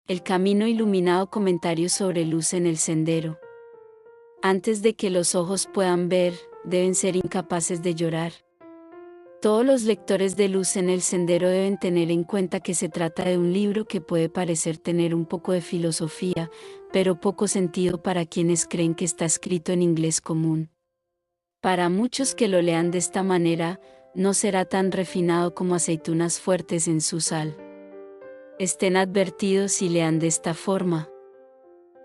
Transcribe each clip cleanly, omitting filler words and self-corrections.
El camino iluminado. Comentarios sobre luz en el sendero. Antes de que los ojos puedan ver, deben ser incapaces de llorar. Todos los lectores de Luz en el Sendero deben tener en cuenta que se trata de un libro que puede parecer tener un poco de filosofía, pero poco sentido para quienes creen que está escrito en inglés común. Para muchos que lo lean de esta manera, no será tan refinado como aceitunas fuertes en su sal. Estén advertidos y lean de esta forma.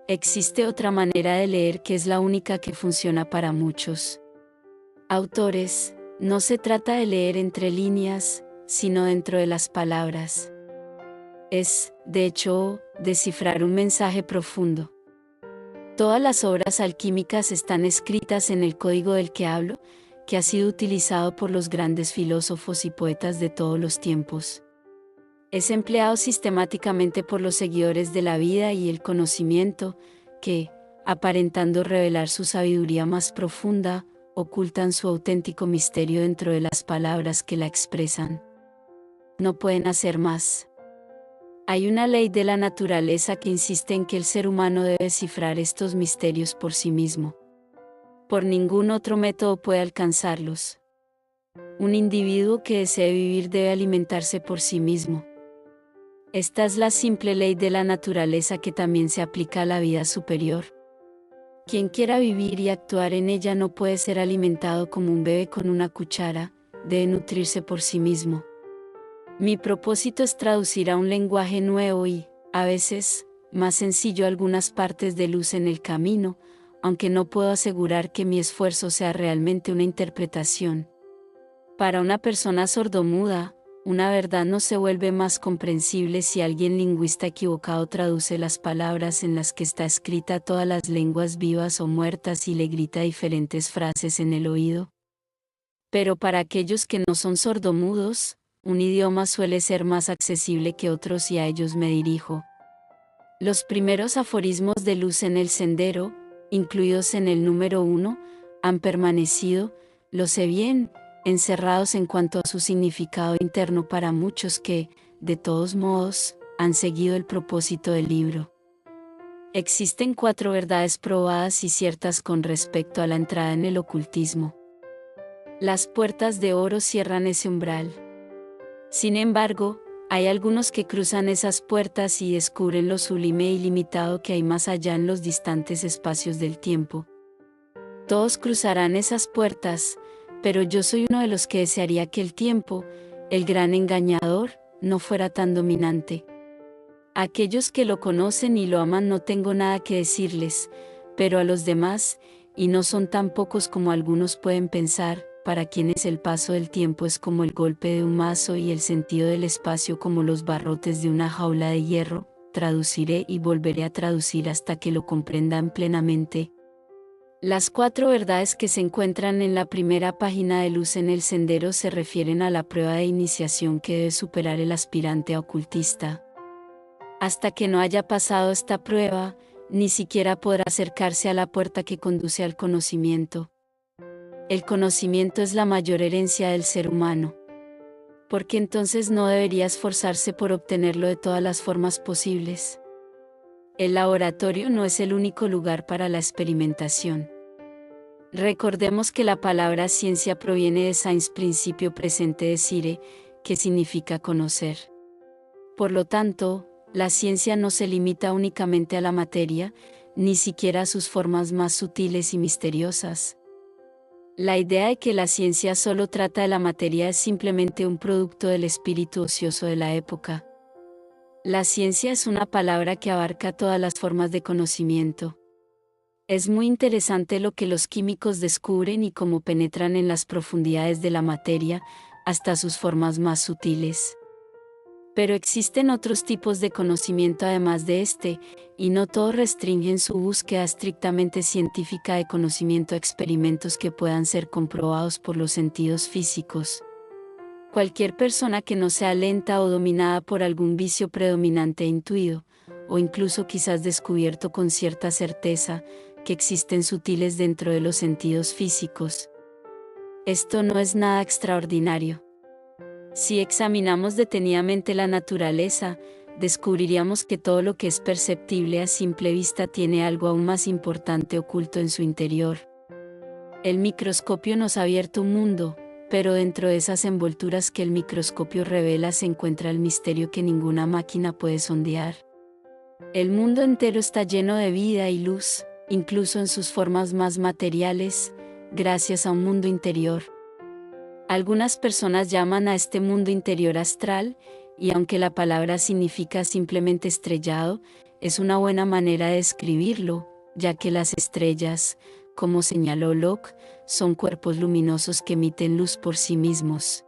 Existe otra manera de leer que es la única que funciona para muchos autores. No se trata de leer entre líneas, sino dentro de las palabras. Es, de hecho, descifrar un mensaje profundo. Todas las obras alquímicas están escritas en el código del que hablo, que ha sido utilizado por los grandes filósofos y poetas de todos los tiempos. Es empleado sistemáticamente por los seguidores de la vida y el conocimiento, que, aparentando revelar su sabiduría más profunda, ocultan su auténtico misterio dentro de las palabras que la expresan. No pueden hacer más. Hay una ley de la naturaleza que insiste en que el ser humano debe descifrar estos misterios por sí mismo. Por ningún otro método puede alcanzarlos. Un individuo que desee vivir debe alimentarse por sí mismo. Esta es la simple ley de la naturaleza que también se aplica a la vida superior. Quien quiera vivir y actuar en ella no puede ser alimentado como un bebé con una cuchara, debe nutrirse por sí mismo. Mi propósito es traducir a un lenguaje nuevo y, a veces, más sencillo algunas partes de Luz en el Camino, aunque no puedo asegurar que mi esfuerzo sea realmente una interpretación. Para una persona sordomuda, una verdad no se vuelve más comprensible si alguien lingüista equivocado traduce las palabras en las que está escrita todas las lenguas vivas o muertas y le grita diferentes frases en el oído. Pero para aquellos que no son sordomudos, un idioma suele ser más accesible que otros y a ellos me dirijo. Los primeros aforismos de Luz en el Sendero, incluidos en el número 1, han permanecido, lo sé bien, encerrados en cuanto a su significado interno para muchos que, de todos modos, han seguido el propósito del libro. Existen 4 verdades probadas y ciertas con respecto a la entrada en el ocultismo. Las puertas de oro cierran ese umbral. Sin embargo, hay algunos que cruzan esas puertas y descubren lo sublime e ilimitado que hay más allá en los distantes espacios del tiempo. Todos cruzarán esas puertas, pero yo soy uno de los que desearía que el tiempo, el gran engañador, no fuera tan dominante. A aquellos que lo conocen y lo aman no tengo nada que decirles, pero a los demás, y no son tan pocos como algunos pueden pensar, para quienes el paso del tiempo es como el golpe de un mazo y el sentido del espacio como los barrotes de una jaula de hierro, traduciré y volveré a traducir hasta que lo comprendan plenamente. Las 4 verdades que se encuentran en la primera página de Luz en el Sendero se refieren a la prueba de iniciación que debe superar el aspirante a ocultista. Hasta que no haya pasado esta prueba, ni siquiera podrá acercarse a la puerta que conduce al conocimiento. El conocimiento es la mayor herencia del ser humano. Porque entonces no debería esforzarse por obtenerlo de todas las formas posibles. El laboratorio no es el único lugar para la experimentación. Recordemos que la palabra ciencia proviene de Sainz principio presente de Sire, que significa conocer. Por lo tanto, la ciencia no se limita únicamente a la materia, ni siquiera a sus formas más sutiles y misteriosas. La idea de que la ciencia solo trata de la materia es simplemente un producto del espíritu ocioso de la época. La ciencia es una palabra que abarca todas las formas de conocimiento. Es muy interesante lo que los químicos descubren y cómo penetran en las profundidades de la materia, hasta sus formas más sutiles. Pero existen otros tipos de conocimiento además de este, y no todos restringen su búsqueda estrictamente científica de conocimiento a experimentos que puedan ser comprobados por los sentidos físicos. Cualquier persona que no sea lenta o dominada por algún vicio predominante e intuido, o incluso quizás descubierto con cierta certeza, que existen sutiles dentro de los sentidos físicos. Esto no es nada extraordinario. Si examinamos detenidamente la naturaleza, descubriríamos que todo lo que es perceptible a simple vista tiene algo aún más importante oculto en su interior. El microscopio nos ha abierto un mundo, pero dentro de esas envolturas que el microscopio revela se encuentra el misterio que ninguna máquina puede sondear. El mundo entero está lleno de vida y luz, incluso en sus formas más materiales, gracias a un mundo interior. Algunas personas llaman a este mundo interior astral, y aunque la palabra significa simplemente estrellado, es una buena manera de describirlo, ya que las estrellas, como señaló Locke, son cuerpos luminosos que emiten luz por sí mismos.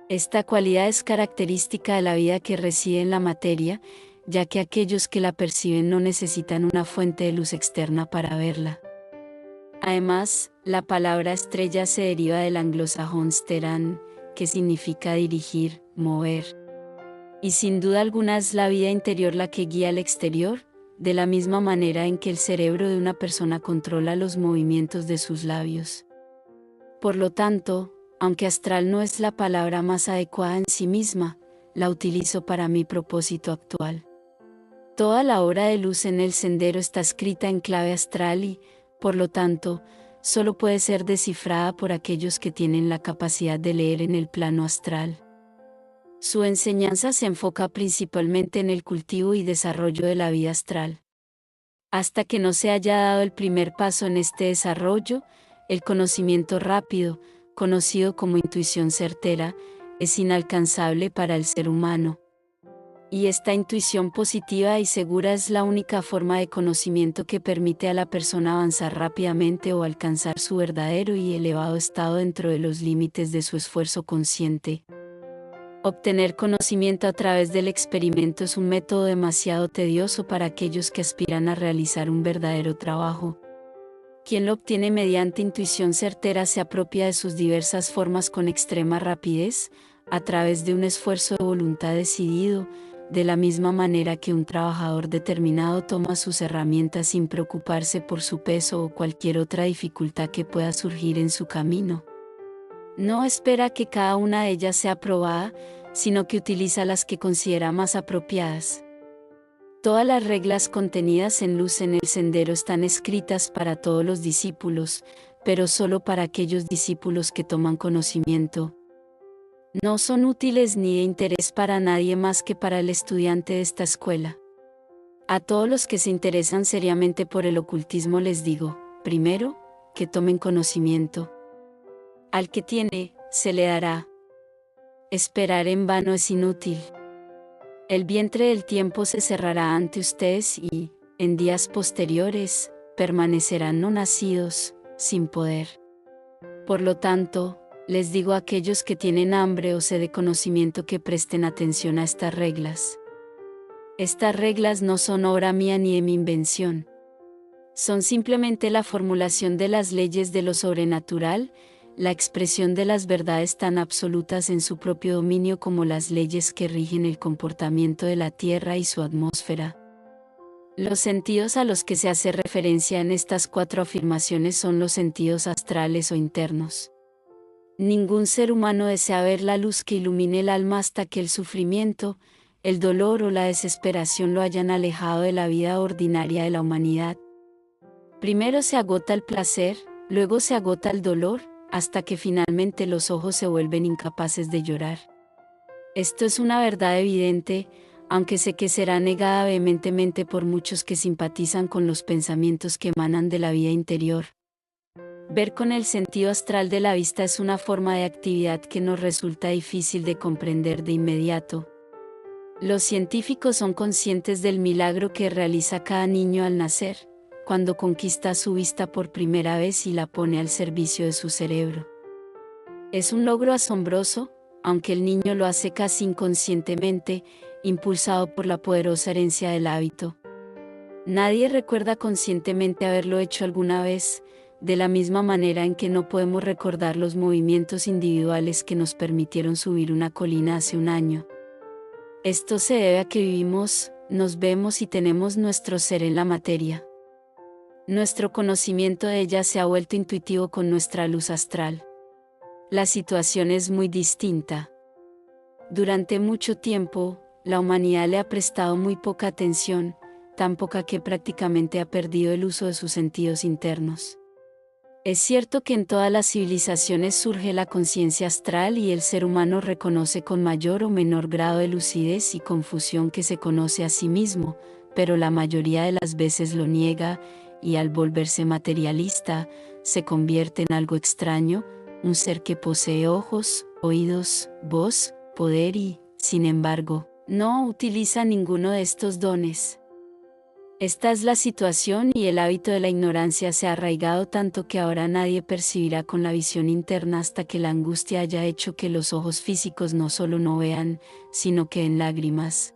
Esta cualidad es característica de la vida que reside en la materia, ya que aquellos que la perciben no necesitan una fuente de luz externa para verla. Además, la palabra estrella se deriva del anglosajón steran, que significa dirigir, mover. Y sin duda alguna es la vida interior la que guía al exterior, de la misma manera en que el cerebro de una persona controla los movimientos de sus labios. Por lo tanto, aunque astral no es la palabra más adecuada en sí misma, la utilizo para mi propósito actual. Toda la obra de Luz en el Sendero está escrita en clave astral y, por lo tanto, solo puede ser descifrada por aquellos que tienen la capacidad de leer en el plano astral. Su enseñanza se enfoca principalmente en el cultivo y desarrollo de la vida astral. Hasta que no se haya dado el primer paso en este desarrollo, el conocimiento rápido, conocido como intuición certera, es inalcanzable para el ser humano. Y esta intuición positiva y segura es la única forma de conocimiento que permite a la persona avanzar rápidamente o alcanzar su verdadero y elevado estado dentro de los límites de su esfuerzo consciente. Obtener conocimiento a través del experimento es un método demasiado tedioso para aquellos que aspiran a realizar un verdadero trabajo. Quien lo obtiene mediante intuición certera se apropia de sus diversas formas con extrema rapidez, a través de un esfuerzo de voluntad decidido, de la misma manera que un trabajador determinado toma sus herramientas sin preocuparse por su peso o cualquier otra dificultad que pueda surgir en su camino. No espera que cada una de ellas sea probada, sino que utiliza las que considera más apropiadas. Todas las reglas contenidas en Luz en el Sendero están escritas para todos los discípulos, pero solo para aquellos discípulos que toman conocimiento. No son útiles ni de interés para nadie más que para el estudiante de esta escuela. A todos los que se interesan seriamente por el ocultismo les digo, primero, que tomen conocimiento. Al que tiene, se le dará. Esperar en vano es inútil. El vientre del tiempo se cerrará ante ustedes y, en días posteriores, permanecerán no nacidos, sin poder. Por lo tanto, les digo a aquellos que tienen hambre o sed de conocimiento que presten atención a estas reglas. Estas reglas no son obra mía ni de mi invención. Son simplemente la formulación de las leyes de lo sobrenatural, la expresión de las verdades tan absolutas en su propio dominio como las leyes que rigen el comportamiento de la Tierra y su atmósfera. Los sentidos a los que se hace referencia en estas 4 afirmaciones son los sentidos astrales o internos. Ningún ser humano desea ver la luz que ilumine el alma hasta que el sufrimiento, el dolor o la desesperación lo hayan alejado de la vida ordinaria de la humanidad. Primero se agota el placer, luego se agota el dolor, hasta que finalmente los ojos se vuelven incapaces de llorar. Esto es una verdad evidente, aunque sé que será negada vehementemente por muchos que simpatizan con los pensamientos que emanan de la vida interior. Ver con el sentido astral de la vista es una forma de actividad que nos resulta difícil de comprender de inmediato. Los científicos son conscientes del milagro que realiza cada niño al nacer, cuando conquista su vista por primera vez y la pone al servicio de su cerebro. Es un logro asombroso, aunque el niño lo hace casi inconscientemente, impulsado por la poderosa herencia del hábito. Nadie recuerda conscientemente haberlo hecho alguna vez, de la misma manera en que no podemos recordar los movimientos individuales que nos permitieron subir una colina hace un año. Esto se debe a que vivimos, nos vemos y tenemos nuestro ser en la materia. Nuestro conocimiento de ella se ha vuelto intuitivo con nuestra luz astral. La situación es muy distinta. Durante mucho tiempo, la humanidad le ha prestado muy poca atención, tan poca que prácticamente ha perdido el uso de sus sentidos internos. Es cierto que en todas las civilizaciones surge la conciencia astral y el ser humano reconoce con mayor o menor grado de lucidez y confusión que se conoce a sí mismo, pero la mayoría de las veces lo niega, y al volverse materialista, se convierte en algo extraño, un ser que posee ojos, oídos, voz, poder y, sin embargo, no utiliza ninguno de estos dones. Esta es la situación y el hábito de la ignorancia se ha arraigado tanto que ahora nadie percibirá con la visión interna hasta que la angustia haya hecho que los ojos físicos no solo no vean, sino que den lágrimas.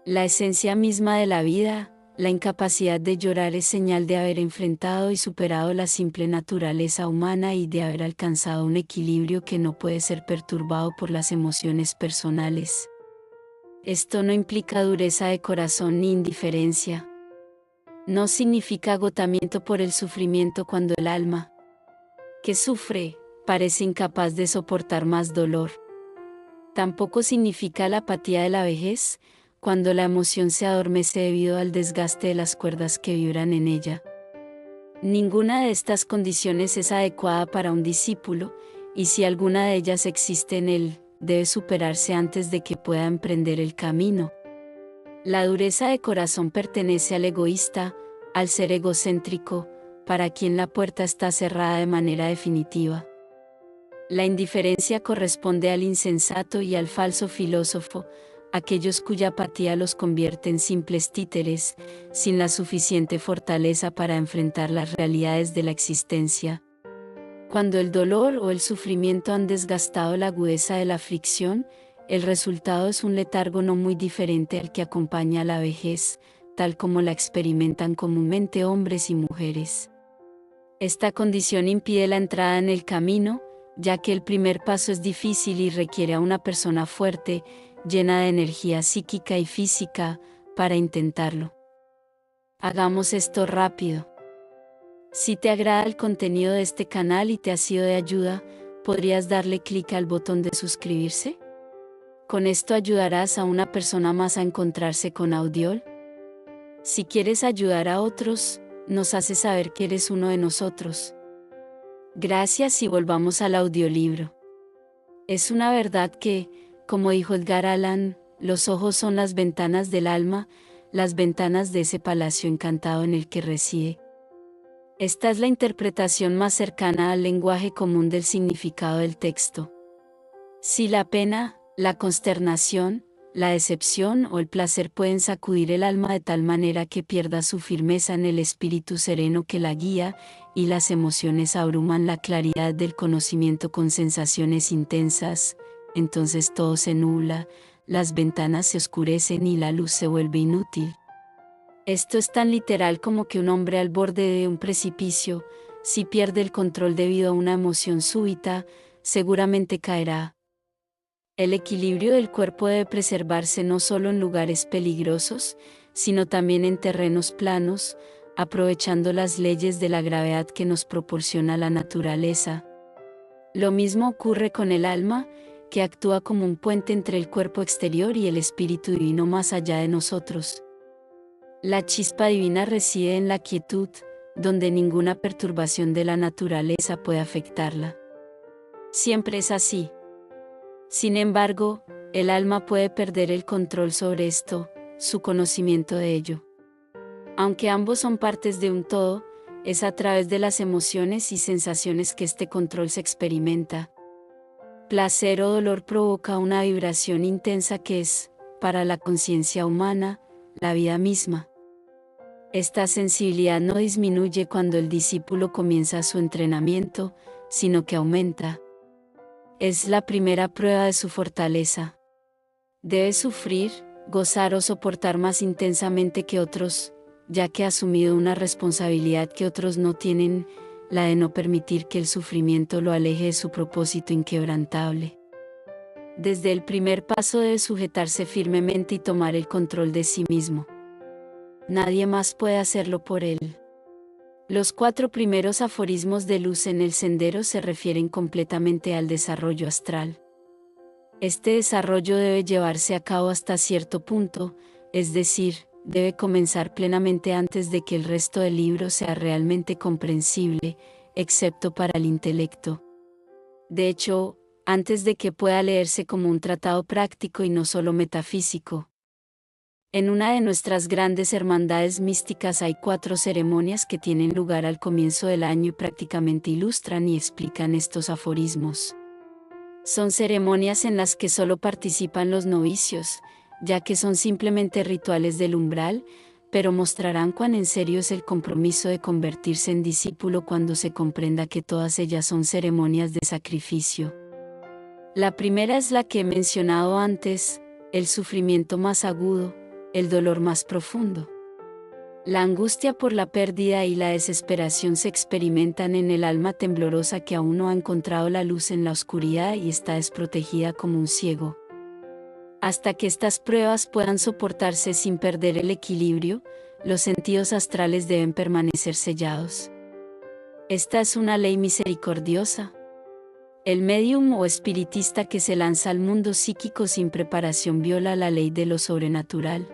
La esencia misma de la vida, la incapacidad de llorar es señal de haber enfrentado y superado la simple naturaleza humana y de haber alcanzado un equilibrio que no puede ser perturbado por las emociones personales. Esto no implica dureza de corazón ni indiferencia. No significa agotamiento por el sufrimiento cuando el alma, que sufre, parece incapaz de soportar más dolor. Tampoco significa la apatía de la vejez, cuando la emoción se adormece debido al desgaste de las cuerdas que vibran en ella. Ninguna de estas condiciones es adecuada para un discípulo, y si alguna de ellas existe en él, debe superarse antes de que pueda emprender el camino. La dureza de corazón pertenece al egoísta, al ser egocéntrico, para quien la puerta está cerrada de manera definitiva. La indiferencia corresponde al insensato y al falso filósofo, aquellos cuya apatía los convierte en simples títeres, sin la suficiente fortaleza para enfrentar las realidades de la existencia. Cuando el dolor o el sufrimiento han desgastado la agudeza de la aflicción, el resultado es un letargo no muy diferente al que acompaña a la vejez, tal como la experimentan comúnmente hombres y mujeres. Esta condición impide la entrada en el camino, ya que el primer paso es difícil y requiere a una persona fuerte, llena de energía psíquica y física, para intentarlo. Hagamos esto rápido. Si te agrada el contenido de este canal y te ha sido de ayuda, ¿podrías darle clic al botón de suscribirse? Con esto ayudarás a una persona más a encontrarse con Audiol. Si quieres ayudar a otros, nos hace saber que eres uno de nosotros. Gracias y volvamos al audiolibro. Es una verdad que, como dijo Edgar Allan, los ojos son las ventanas del alma, las ventanas de ese palacio encantado en el que reside. Esta es la interpretación más cercana al lenguaje común del significado del texto. Si la pena, la consternación, la decepción o el placer pueden sacudir el alma de tal manera que pierda su firmeza en el espíritu sereno que la guía, y las emociones abruman la claridad del conocimiento con sensaciones intensas, entonces todo se nubla, las ventanas se oscurecen y la luz se vuelve inútil. Esto es tan literal como que un hombre al borde de un precipicio, si pierde el control debido a una emoción súbita, seguramente caerá. El equilibrio del cuerpo debe preservarse no solo en lugares peligrosos, sino también en terrenos planos, aprovechando las leyes de la gravedad que nos proporciona la naturaleza. Lo mismo ocurre con el alma, que actúa como un puente entre el cuerpo exterior y el espíritu divino más allá de nosotros. La chispa divina reside en la quietud, donde ninguna perturbación de la naturaleza puede afectarla. Siempre es así. Sin embargo, el alma puede perder el control sobre esto, su conocimiento de ello. Aunque ambos son partes de un todo, es a través de las emociones y sensaciones que este control se experimenta. Placer o dolor provoca una vibración intensa que es, para la conciencia humana, la vida misma. Esta sensibilidad no disminuye cuando el discípulo comienza su entrenamiento, sino que aumenta. Es la primera prueba de su fortaleza. Debe sufrir, gozar o soportar más intensamente que otros, ya que ha asumido una responsabilidad que otros no tienen, la de no permitir que el sufrimiento lo aleje de su propósito inquebrantable. Desde el primer paso debe sujetarse firmemente y tomar el control de sí mismo. Nadie más puede hacerlo por él. Los 4 primeros aforismos de luz en el sendero se refieren completamente al desarrollo astral. Este desarrollo debe llevarse a cabo hasta cierto punto, es decir, debe comenzar plenamente antes de que el resto del libro sea realmente comprensible, excepto para el intelecto. De hecho, antes de que pueda leerse como un tratado práctico y no solo metafísico. En una de nuestras grandes hermandades místicas hay 4 ceremonias que tienen lugar al comienzo del año y prácticamente ilustran y explican estos aforismos. Son ceremonias en las que solo participan los novicios, ya que son simplemente rituales del umbral, pero mostrarán cuán en serio es el compromiso de convertirse en discípulo cuando se comprenda que todas ellas son ceremonias de sacrificio. La primera es la que he mencionado antes, el sufrimiento más agudo, el dolor más profundo. La angustia por la pérdida y la desesperación se experimentan en el alma temblorosa que aún no ha encontrado la luz en la oscuridad y está desprotegida como un ciego. Hasta que estas pruebas puedan soportarse sin perder el equilibrio, los sentidos astrales deben permanecer sellados. Esta es una ley misericordiosa. El médium o espiritista que se lanza al mundo psíquico sin preparación viola la ley de lo sobrenatural.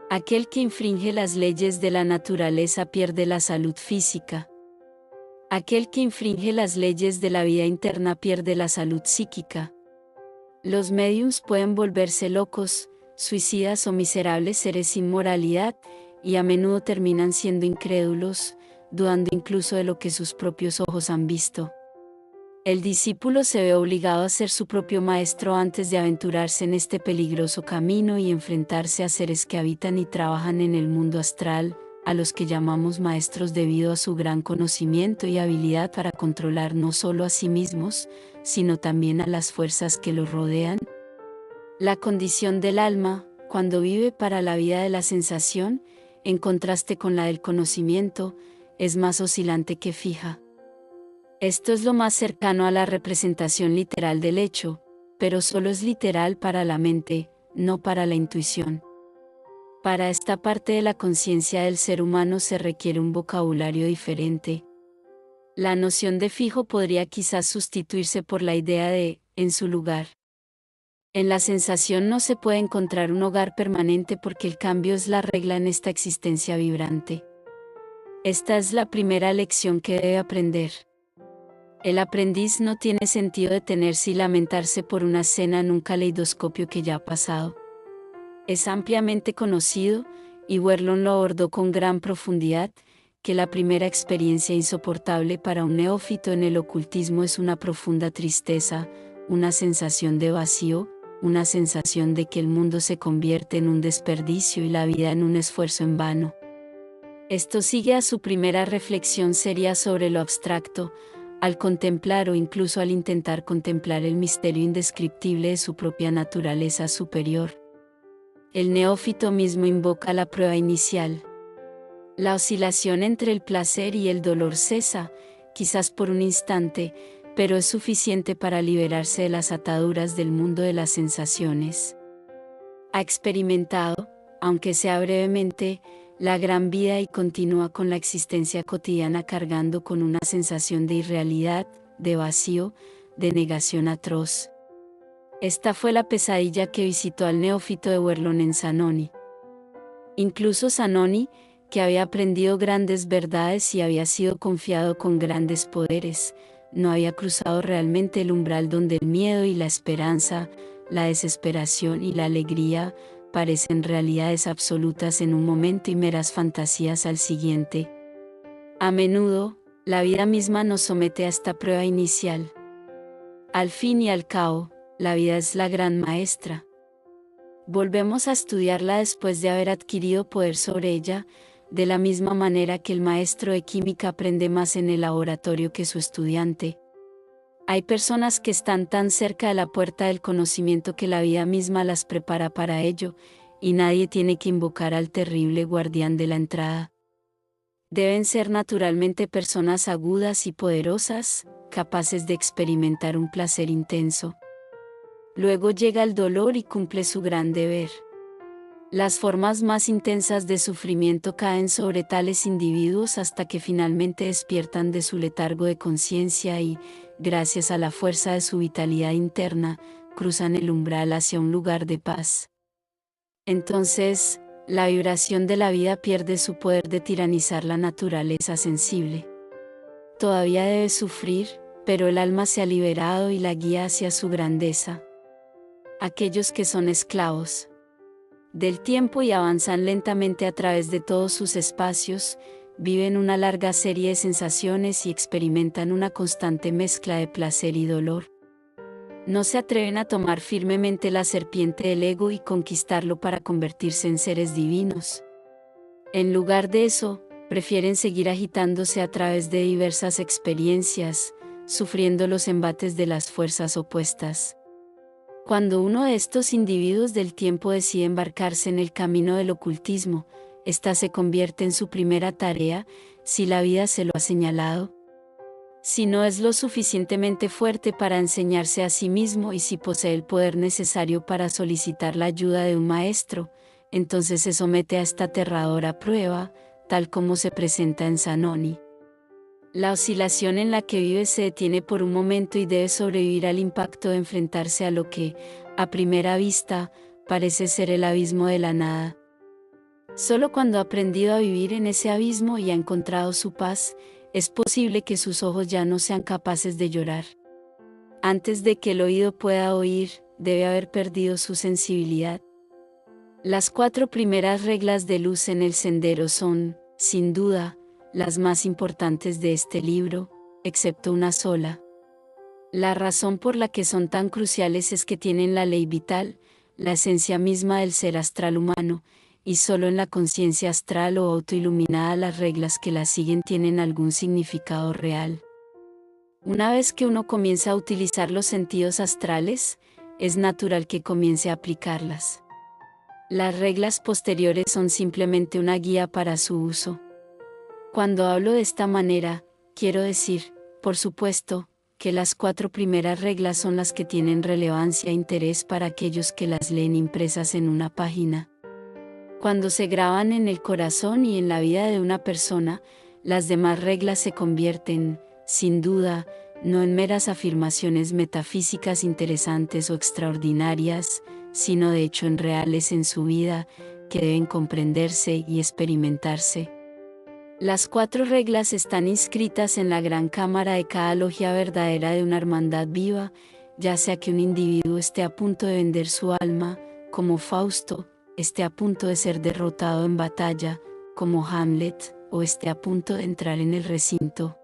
Aquel que infringe las leyes de la naturaleza pierde la salud física. Aquel que infringe las leyes de la vida interna pierde la salud psíquica. Los médiums pueden volverse locos, suicidas o miserables seres sin moralidad, y a menudo terminan siendo incrédulos, dudando incluso de lo que sus propios ojos han visto. El discípulo se ve obligado a ser su propio maestro antes de aventurarse en este peligroso camino y enfrentarse a seres que habitan y trabajan en el mundo astral, a los que llamamos maestros debido a su gran conocimiento y habilidad para controlar no solo a sí mismos, sino también a las fuerzas que los rodean. La condición del alma, cuando vive para la vida de la sensación, en contraste con la del conocimiento, es más oscilante que fija. Esto es lo más cercano a la representación literal del hecho, pero solo es literal para la mente, no para la intuición. Para esta parte de la conciencia del ser humano se requiere un vocabulario diferente. La noción de fijo podría quizás sustituirse por la idea de en su lugar. En la sensación no se puede encontrar un hogar permanente porque el cambio es la regla en esta existencia vibrante. Esta es la primera lección que debe aprender. El aprendiz no tiene sentido detenerse y lamentarse por una escena en un caleidoscopio que ya ha pasado. Es ampliamente conocido, y Werlon lo abordó con gran profundidad, que la primera experiencia insoportable para un neófito en el ocultismo es una profunda tristeza, una sensación de vacío, una sensación de que el mundo se convierte en un desperdicio y la vida en un esfuerzo en vano. Esto sigue a su primera reflexión seria sobre lo abstracto, al contemplar o incluso al intentar contemplar el misterio indescriptible de su propia naturaleza superior. El neófito mismo invoca la prueba inicial. La oscilación entre el placer y el dolor cesa, quizás por un instante, pero es suficiente para liberarse de las ataduras del mundo de las sensaciones. Ha experimentado, aunque sea brevemente, la gran vida y continúa con la existencia cotidiana cargando con una sensación de irrealidad, de vacío, de negación atroz. Esta fue la pesadilla que visitó al neófito de Werlon en Zanoni. Incluso Zanoni, que había aprendido grandes verdades y había sido confiado con grandes poderes, no había cruzado realmente el umbral donde el miedo y la esperanza, la desesperación y la alegría, parecen realidades absolutas en un momento y meras fantasías al siguiente. A menudo, la vida misma nos somete a esta prueba inicial. Al fin y al cabo, la vida es la gran maestra. Volvemos a estudiarla después de haber adquirido poder sobre ella, de la misma manera que el maestro de química aprende más en el laboratorio que su estudiante. Hay personas que están tan cerca de la puerta del conocimiento que la vida misma las prepara para ello, y nadie tiene que invocar al terrible guardián de la entrada. Deben ser naturalmente personas agudas y poderosas, capaces de experimentar un placer intenso. Luego llega el dolor y cumple su gran deber. Las formas más intensas de sufrimiento caen sobre tales individuos hasta que finalmente despiertan de su letargo de conciencia y, gracias a la fuerza de su vitalidad interna, cruzan el umbral hacia un lugar de paz. Entonces, la vibración de la vida pierde su poder de tiranizar la naturaleza sensible. Todavía debe sufrir, pero el alma se ha liberado y la guía hacia su grandeza. Aquellos que son esclavos del tiempo y avanzan lentamente a través de todos sus espacios, viven una larga serie de sensaciones y experimentan una constante mezcla de placer y dolor. No se atreven a tomar firmemente la serpiente del ego y conquistarlo para convertirse en seres divinos. En lugar de eso, prefieren seguir agitándose a través de diversas experiencias, sufriendo los embates de las fuerzas opuestas. Cuando uno de estos individuos del tiempo decide embarcarse en el camino del ocultismo, esta se convierte en su primera tarea, si la vida se lo ha señalado. Si no es lo suficientemente fuerte para enseñarse a sí mismo y si posee el poder necesario para solicitar la ayuda de un maestro, entonces se somete a esta aterradora prueba, tal como se presenta en Zanoni. La oscilación en la que vive se detiene por un momento y debe sobrevivir al impacto de enfrentarse a lo que, a primera vista, parece ser el abismo de la nada. Solo cuando ha aprendido a vivir en ese abismo y ha encontrado su paz, es posible que sus ojos ya no sean capaces de llorar. Antes de que el oído pueda oír, debe haber perdido su sensibilidad. Las 4 primeras reglas de luz en el sendero son, sin duda, las más importantes de este libro, excepto una sola. La razón por la que son tan cruciales es que tienen la ley vital, la esencia misma del ser astral humano, y solo en la conciencia astral o autoiluminada las reglas que las siguen tienen algún significado real. Una vez que uno comienza a utilizar los sentidos astrales, es natural que comience a aplicarlas. Las reglas posteriores son simplemente una guía para su uso. Cuando hablo de esta manera, quiero decir, por supuesto, que las 4 primeras reglas son las que tienen relevancia e interés para aquellos que las leen impresas en una página. Cuando se graban en el corazón y en la vida de una persona, las demás reglas se convierten, sin duda, no en meras afirmaciones metafísicas interesantes o extraordinarias, sino de hecho en reales en su vida, que deben comprenderse y experimentarse. Las 4 reglas están inscritas en la gran cámara de cada logia verdadera de una hermandad viva, ya sea que un individuo esté a punto de vender su alma, como Fausto, esté a punto de ser derrotado en batalla, como Hamlet, o esté a punto de entrar en el recinto.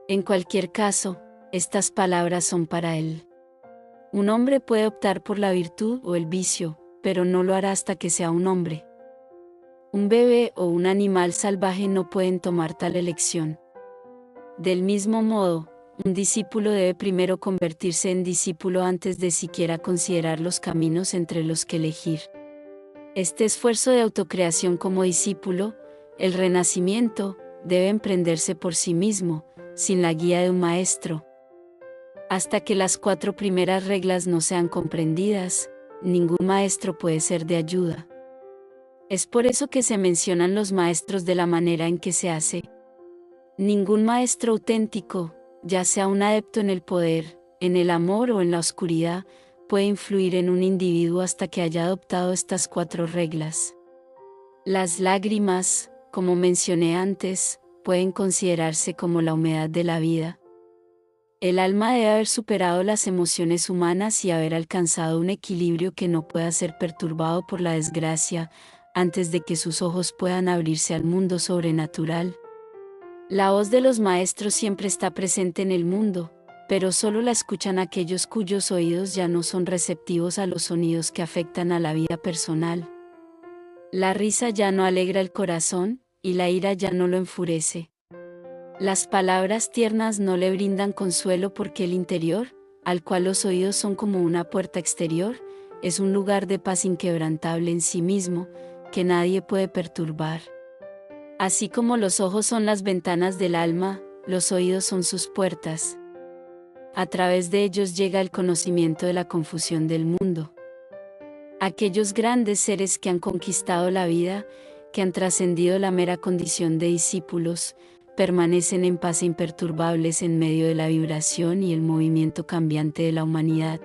En cualquier caso, estas palabras son para él. Un hombre puede optar por la virtud o el vicio, pero no lo hará hasta que sea un hombre. Un bebé o un animal salvaje no pueden tomar tal elección. Del mismo modo, un discípulo debe primero convertirse en discípulo antes de siquiera considerar los caminos entre los que elegir. Este esfuerzo de autocreación como discípulo, el renacimiento, debe emprenderse por sí mismo, sin la guía de un maestro. Hasta que las 4 primeras reglas no sean comprendidas, ningún maestro puede ser de ayuda. Es por eso que se mencionan los maestros de la manera en que se hace. Ningún maestro auténtico, ya sea un adepto en el poder, en el amor o en la oscuridad, puede influir en un individuo hasta que haya adoptado estas 4 reglas. Las lágrimas, como mencioné antes, pueden considerarse como la humedad de la vida. El alma debe haber superado las emociones humanas y haber alcanzado un equilibrio que no pueda ser perturbado por la desgracia, antes de que sus ojos puedan abrirse al mundo sobrenatural. La voz de los maestros siempre está presente en el mundo, pero solo la escuchan aquellos cuyos oídos ya no son receptivos a los sonidos que afectan a la vida personal. La risa ya no alegra el corazón, y la ira ya no lo enfurece. Las palabras tiernas no le brindan consuelo porque el interior, al cual los oídos son como una puerta exterior, es un lugar de paz inquebrantable en sí mismo, que nadie puede perturbar. Así como los ojos son las ventanas del alma, los oídos son sus puertas. A través de ellos llega el conocimiento de la confusión del mundo. Aquellos grandes seres que han conquistado la vida, que han trascendido la mera condición de discípulos, permanecen en paz e imperturbables en medio de la vibración y el movimiento cambiante de la humanidad.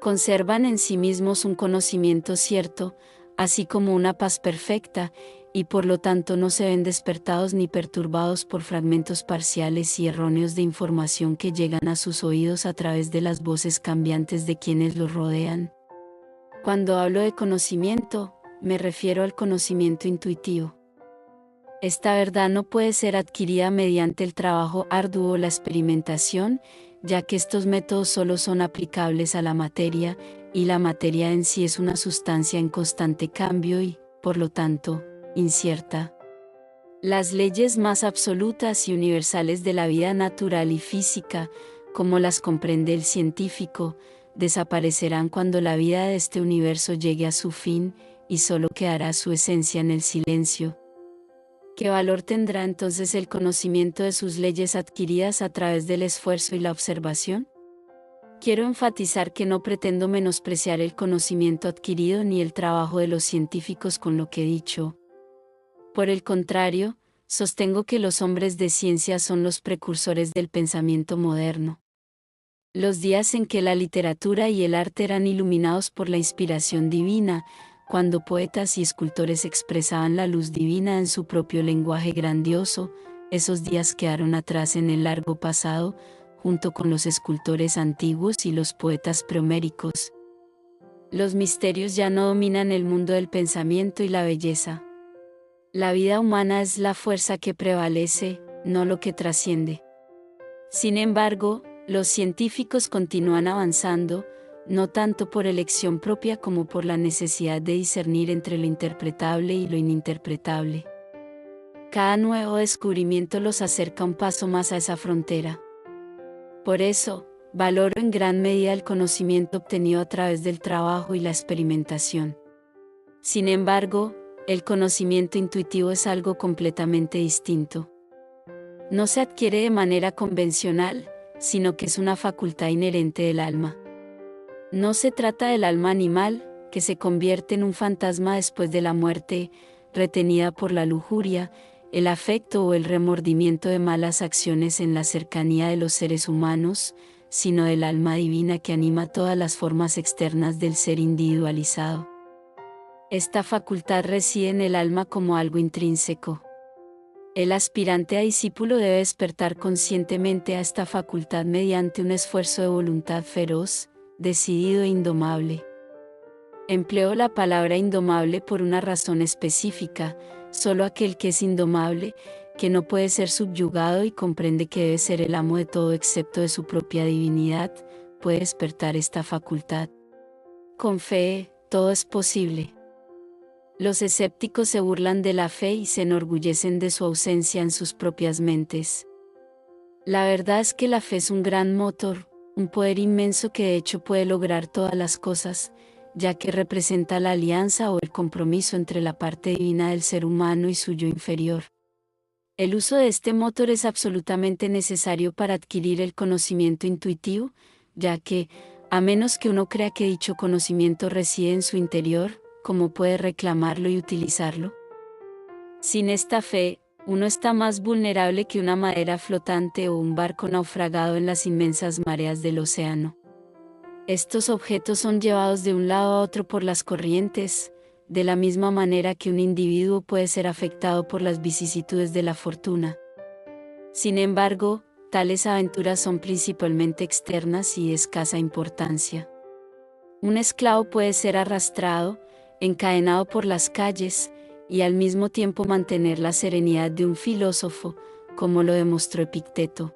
Conservan en sí mismos un conocimiento cierto, así como una paz perfecta, y por lo tanto no se ven despertados ni perturbados por fragmentos parciales y erróneos de información que llegan a sus oídos a través de las voces cambiantes de quienes los rodean. Cuando hablo de conocimiento, me refiero al conocimiento intuitivo. Esta verdad no puede ser adquirida mediante el trabajo arduo o la experimentación, ya que estos métodos solo son aplicables a la materia, y la materia en sí es una sustancia en constante cambio y, por lo tanto, incierta. Las leyes más absolutas y universales de la vida natural y física, como las comprende el científico, desaparecerán cuando la vida de este universo llegue a su fin, y solo quedará su esencia en el silencio. ¿Qué valor tendrá entonces el conocimiento de sus leyes adquiridas a través del esfuerzo y la observación? Quiero enfatizar que no pretendo menospreciar el conocimiento adquirido ni el trabajo de los científicos con lo que he dicho. Por el contrario, sostengo que los hombres de ciencia son los precursores del pensamiento moderno. Los días en que la literatura y el arte eran iluminados por la inspiración divina, cuando poetas y escultores expresaban la luz divina en su propio lenguaje grandioso, esos días quedaron atrás en el largo pasado, junto con los escultores antiguos y los poetas prehoméricos. Los misterios ya no dominan el mundo del pensamiento y la belleza. La vida humana es la fuerza que prevalece, no lo que trasciende. Sin embargo, los científicos continúan avanzando, no tanto por elección propia como por la necesidad de discernir entre lo interpretable y lo ininterpretable. Cada nuevo descubrimiento los acerca un paso más a esa frontera. Por eso, valoro en gran medida el conocimiento obtenido a través del trabajo y la experimentación. Sin embargo, el conocimiento intuitivo es algo completamente distinto. No se adquiere de manera convencional, sino que es una facultad inherente del alma. No se trata del alma animal, que se convierte en un fantasma después de la muerte, retenida por la lujuria, el afecto o el remordimiento de malas acciones en la cercanía de los seres humanos, sino del alma divina que anima todas las formas externas del ser individualizado. Esta facultad reside en el alma como algo intrínseco. El aspirante a discípulo debe despertar conscientemente a esta facultad mediante un esfuerzo de voluntad feroz, decidido e indomable. Empleo la palabra indomable por una razón específica. Solo aquel que es indomable, que no puede ser subyugado y comprende que debe ser el amo de todo excepto de su propia divinidad, puede despertar esta facultad. Con fe, todo es posible. Los escépticos se burlan de la fe y se enorgullecen de su ausencia en sus propias mentes. La verdad es que la fe es un gran motor, un poder inmenso que de hecho puede lograr todas las cosas, ya que representa la alianza o el compromiso entre la parte divina del ser humano y su yo inferior. El uso de este motor es absolutamente necesario para adquirir el conocimiento intuitivo, ya que, a menos que uno crea que dicho conocimiento reside en su interior, ¿cómo puede reclamarlo y utilizarlo? Sin esta fe, uno está más vulnerable que una madera flotante o un barco naufragado en las inmensas mareas del océano. Estos objetos son llevados de un lado a otro por las corrientes, de la misma manera que un individuo puede ser afectado por las vicisitudes de la fortuna. Sin embargo, tales aventuras son principalmente externas y de escasa importancia. Un esclavo puede ser arrastrado, encadenado por las calles, y al mismo tiempo mantener la serenidad de un filósofo, como lo demostró Epicteto.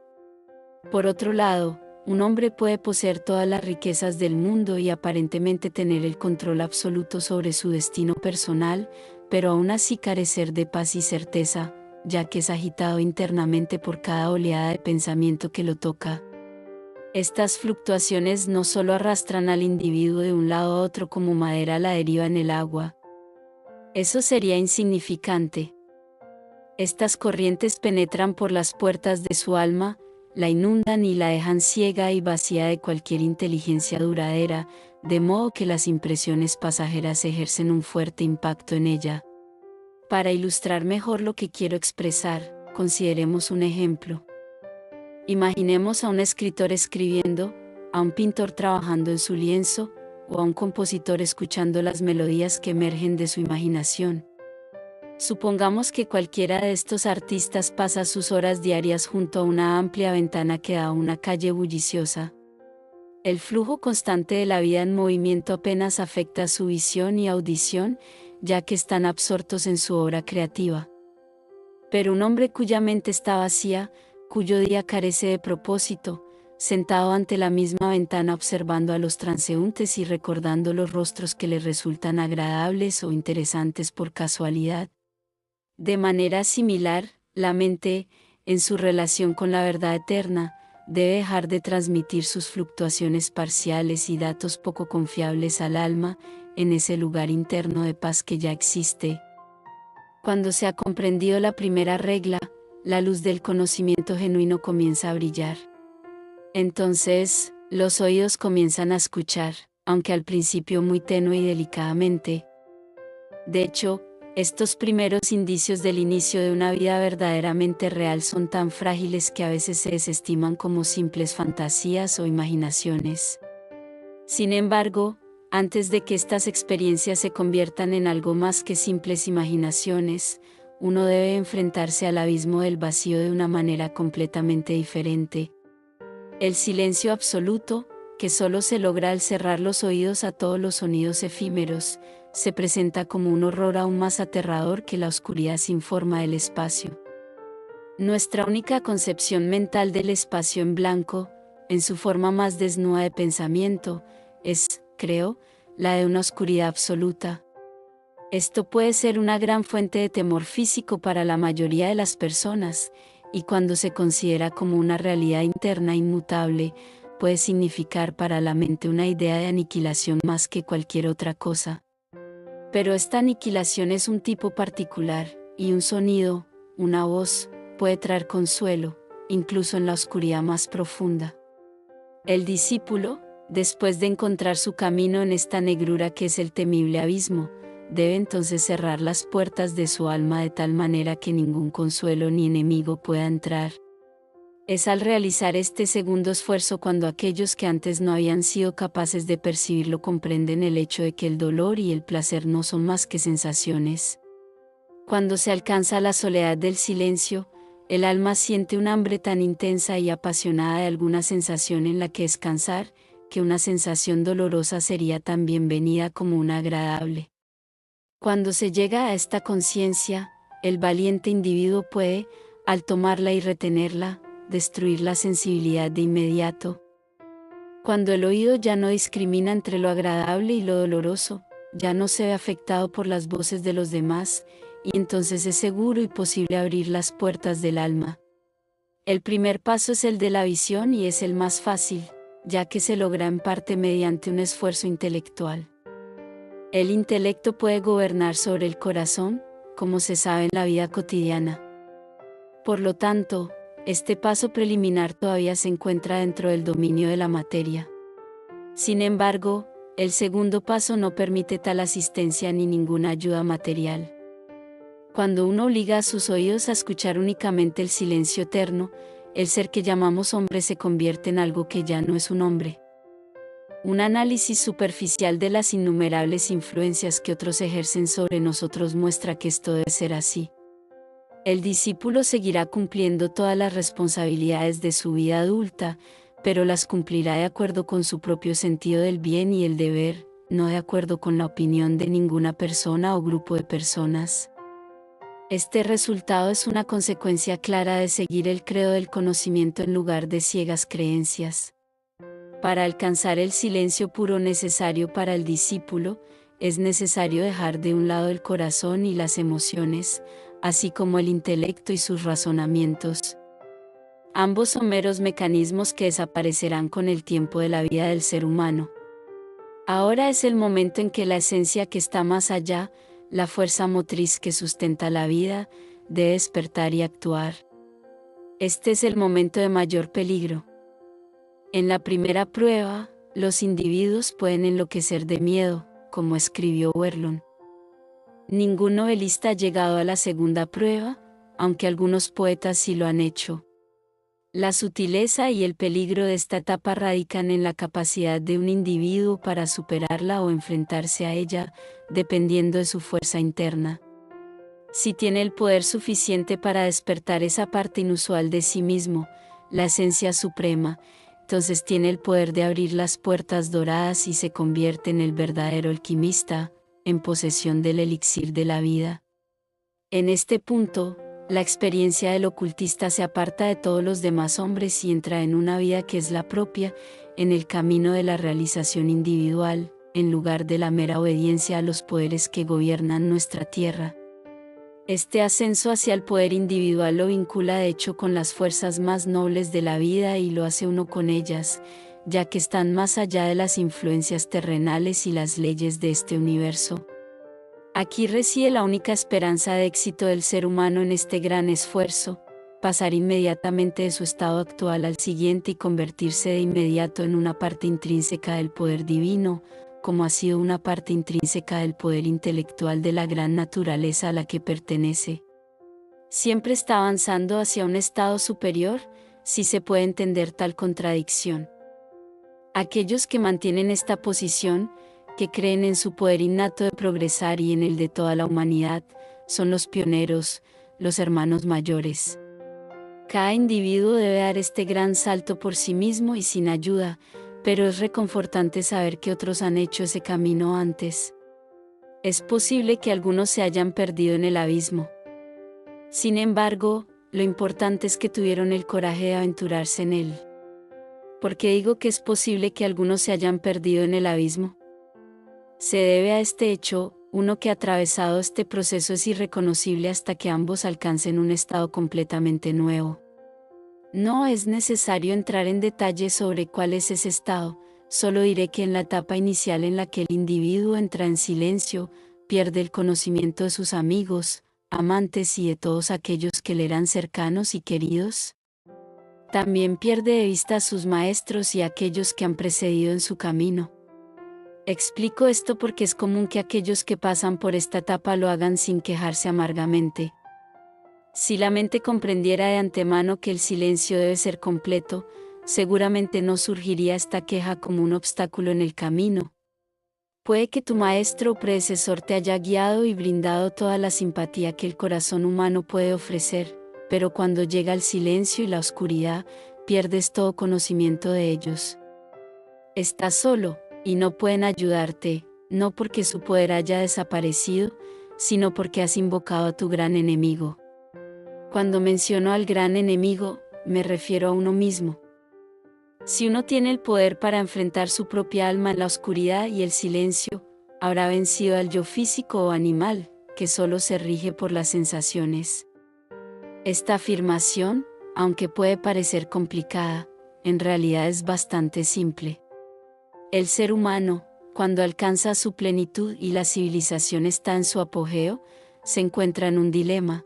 Por otro lado, un hombre puede poseer todas las riquezas del mundo y aparentemente tener el control absoluto sobre su destino personal, pero aún así carecer de paz y certeza, ya que es agitado internamente por cada oleada de pensamiento que lo toca. Estas fluctuaciones no solo arrastran al individuo de un lado a otro como madera a la deriva en el agua. Eso sería insignificante. Estas corrientes penetran por las puertas de su alma, la inundan y la dejan ciega y vacía de cualquier inteligencia duradera, de modo que las impresiones pasajeras ejercen un fuerte impacto en ella. Para ilustrar mejor lo que quiero expresar, consideremos un ejemplo. Imaginemos a un escritor escribiendo, a un pintor trabajando en su lienzo, o a un compositor escuchando las melodías que emergen de su imaginación. Supongamos que cualquiera de estos artistas pasa sus horas diarias junto a una amplia ventana que da a una calle bulliciosa. El flujo constante de la vida en movimiento apenas afecta su visión y audición, ya que están absortos en su obra creativa. Pero un hombre cuya mente está vacía, cuyo día carece de propósito, sentado ante la misma ventana observando a los transeúntes y recordando los rostros que le resultan agradables o interesantes por casualidad. De manera similar, la mente, en su relación con la verdad eterna, debe dejar de transmitir sus fluctuaciones parciales y datos poco confiables al alma, en ese lugar interno de paz que ya existe. Cuando se ha comprendido la primera regla, la luz del conocimiento genuino comienza a brillar. Entonces, los oídos comienzan a escuchar, aunque al principio muy tenue y delicadamente. De hecho, estos primeros indicios del inicio de una vida verdaderamente real son tan frágiles que a veces se desestiman como simples fantasías o imaginaciones. Sin embargo, antes de que estas experiencias se conviertan en algo más que simples imaginaciones, uno debe enfrentarse al abismo del vacío de una manera completamente diferente. El silencio absoluto, que solo se logra al cerrar los oídos a todos los sonidos efímeros, se presenta como un horror aún más aterrador que la oscuridad sin forma del espacio. Nuestra única concepción mental del espacio en blanco, en su forma más desnuda de pensamiento, es, creo, la de una oscuridad absoluta. Esto puede ser una gran fuente de temor físico para la mayoría de las personas, y cuando se considera como una realidad interna inmutable, puede significar para la mente una idea de aniquilación más que cualquier otra cosa. Pero esta aniquilación es un tipo particular, y un sonido, una voz, puede traer consuelo, incluso en la oscuridad más profunda. El discípulo, después de encontrar su camino en esta negrura que es el temible abismo, debe entonces cerrar las puertas de su alma de tal manera que ningún consuelo ni enemigo pueda entrar. Es al realizar este segundo esfuerzo cuando aquellos que antes no habían sido capaces de percibirlo comprenden el hecho de que el dolor y el placer no son más que sensaciones. Cuando se alcanza la soledad del silencio, el alma siente un hambre tan intensa y apasionada de alguna sensación en la que descansar, que una sensación dolorosa sería tan bienvenida como una agradable. Cuando se llega a esta conciencia, el valiente individuo puede, al tomarla y retenerla, destruir la sensibilidad de inmediato. Cuando el oído ya no discrimina entre lo agradable y lo doloroso, ya no se ve afectado por las voces de los demás, y entonces es seguro y posible abrir las puertas del alma. El primer paso es el de la visión y es el más fácil, ya que se logra en parte mediante un esfuerzo intelectual. El intelecto puede gobernar sobre el corazón, como se sabe en la vida cotidiana. Por lo tanto, este paso preliminar todavía se encuentra dentro del dominio de la materia. Sin embargo, el segundo paso no permite tal asistencia ni ninguna ayuda material. Cuando uno obliga a sus oídos a escuchar únicamente el silencio eterno, el ser que llamamos hombre se convierte en algo que ya no es un hombre. Un análisis superficial de las innumerables influencias que otros ejercen sobre nosotros muestra que esto debe ser así. El discípulo seguirá cumpliendo todas las responsabilidades de su vida adulta, pero las cumplirá de acuerdo con su propio sentido del bien y el deber, no de acuerdo con la opinión de ninguna persona o grupo de personas. Este resultado es una consecuencia clara de seguir el credo del conocimiento en lugar de ciegas creencias. Para alcanzar el silencio puro necesario para el discípulo, es necesario dejar de un lado el corazón y las emociones, así como el intelecto y sus razonamientos. Ambos son meros mecanismos que desaparecerán con el tiempo de la vida del ser humano. Ahora es el momento en que la esencia que está más allá, la fuerza motriz que sustenta la vida, debe despertar y actuar. Este es el momento de mayor peligro. En la primera prueba, los individuos pueden enloquecer de miedo, como escribió Verlon. Ningún novelista ha llegado a la segunda prueba, aunque algunos poetas sí lo han hecho. La sutileza y el peligro de esta etapa radican en la capacidad de un individuo para superarla o enfrentarse a ella, dependiendo de su fuerza interna. Si tiene el poder suficiente para despertar esa parte inusual de sí mismo, la esencia suprema, entonces tiene el poder de abrir las puertas doradas y se convierte en el verdadero alquimista, en posesión del elixir de la vida. En este punto, la experiencia del ocultista se aparta de todos los demás hombres y entra en una vida que es la propia, en el camino de la realización individual, en lugar de la mera obediencia a los poderes que gobiernan nuestra tierra. Este ascenso hacia el poder individual lo vincula de hecho con las fuerzas más nobles de la vida y lo hace uno con ellas, ya que están más allá de las influencias terrenales y las leyes de este universo. Aquí reside la única esperanza de éxito del ser humano en este gran esfuerzo, pasar inmediatamente de su estado actual al siguiente y convertirse de inmediato en una parte intrínseca del poder divino, como ha sido una parte intrínseca del poder intelectual de la gran naturaleza a la que pertenece. Siempre está avanzando hacia un estado superior, si se puede entender tal contradicción. Aquellos que mantienen esta posición, que creen en su poder innato de progresar y en el de toda la humanidad, son los pioneros, los hermanos mayores. Cada individuo debe dar este gran salto por sí mismo y sin ayuda, pero es reconfortante saber que otros han hecho ese camino antes. Es posible que algunos se hayan perdido en el abismo. Sin embargo, lo importante es que tuvieron el coraje de aventurarse en él. ¿Por qué digo que es posible que algunos se hayan perdido en el abismo? Se debe a este hecho, uno que ha atravesado este proceso es irreconocible hasta que ambos alcancen un estado completamente nuevo. No es necesario entrar en detalle sobre cuál es ese estado, solo diré que en la etapa inicial en la que el individuo entra en silencio, pierde el conocimiento de sus amigos, amantes y de todos aquellos que le eran cercanos y queridos. También pierde de vista a sus maestros y a aquellos que han precedido en su camino. Explico esto porque es común que aquellos que pasan por esta etapa lo hagan sin quejarse amargamente. Si la mente comprendiera de antemano que el silencio debe ser completo, seguramente no surgiría esta queja como un obstáculo en el camino. Puede que tu maestro o predecesor te haya guiado y brindado toda la simpatía que el corazón humano puede ofrecer, pero cuando llega el silencio y la oscuridad, pierdes todo conocimiento de ellos. Estás solo, y no pueden ayudarte, no porque su poder haya desaparecido, sino porque has invocado a tu gran enemigo. Cuando menciono al gran enemigo, me refiero a uno mismo. Si uno tiene el poder para enfrentar su propia alma en la oscuridad y el silencio, habrá vencido al yo físico o animal, que solo se rige por las sensaciones. Esta afirmación, aunque puede parecer complicada, en realidad es bastante simple. El ser humano, cuando alcanza su plenitud y la civilización está en su apogeo, se encuentra en un dilema.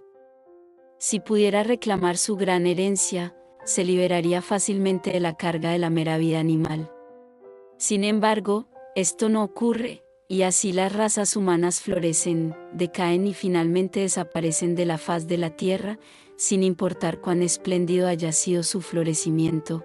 Si pudiera reclamar su gran herencia, se liberaría fácilmente de la carga de la mera vida animal. Sin embargo, esto no ocurre, y así las razas humanas florecen, decaen y finalmente desaparecen de la faz de la tierra, sin importar cuán espléndido haya sido su florecimiento.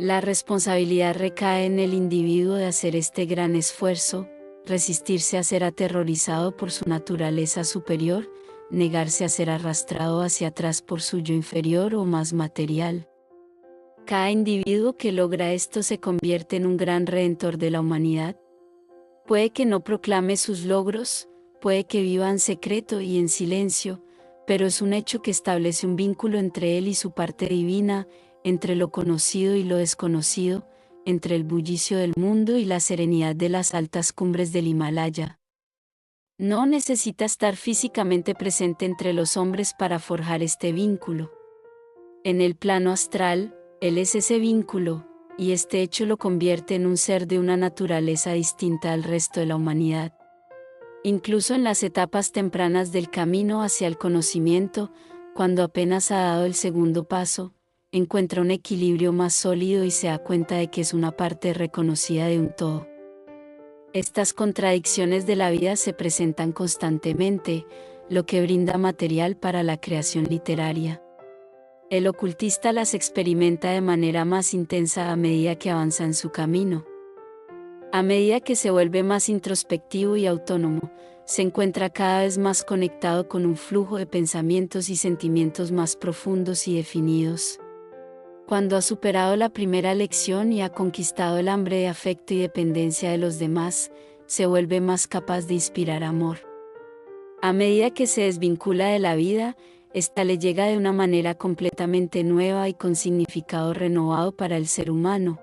La responsabilidad recae en el individuo de hacer este gran esfuerzo, resistirse a ser aterrorizado por su naturaleza superior, negarse a ser arrastrado hacia atrás por su yo inferior o más material. Cada individuo que logra esto se convierte en un gran redentor de la humanidad. Puede que no proclame sus logros, puede que viva en secreto y en silencio, pero es un hecho que establece un vínculo entre él y su parte divina, entre lo conocido y lo desconocido, entre el bullicio del mundo y la serenidad de las altas cumbres del Himalaya. No necesita estar físicamente presente entre los hombres para forjar este vínculo. En el plano astral, él es ese vínculo, y este hecho lo convierte en un ser de una naturaleza distinta al resto de la humanidad. Incluso en las etapas tempranas del camino hacia el conocimiento, cuando apenas ha dado el segundo paso, encuentra un equilibrio más sólido y se da cuenta de que es una parte reconocida de un todo. Estas contradicciones de la vida se presentan constantemente, lo que brinda material para la creación literaria. El ocultista las experimenta de manera más intensa a medida que avanza en su camino. A medida que se vuelve más introspectivo y autónomo, se encuentra cada vez más conectado con un flujo de pensamientos y sentimientos más profundos y definidos. Cuando ha superado la primera lección y ha conquistado el hambre de afecto y dependencia de los demás, se vuelve más capaz de inspirar amor. A medida que se desvincula de la vida, esta le llega de una manera completamente nueva y con significado renovado para el ser humano.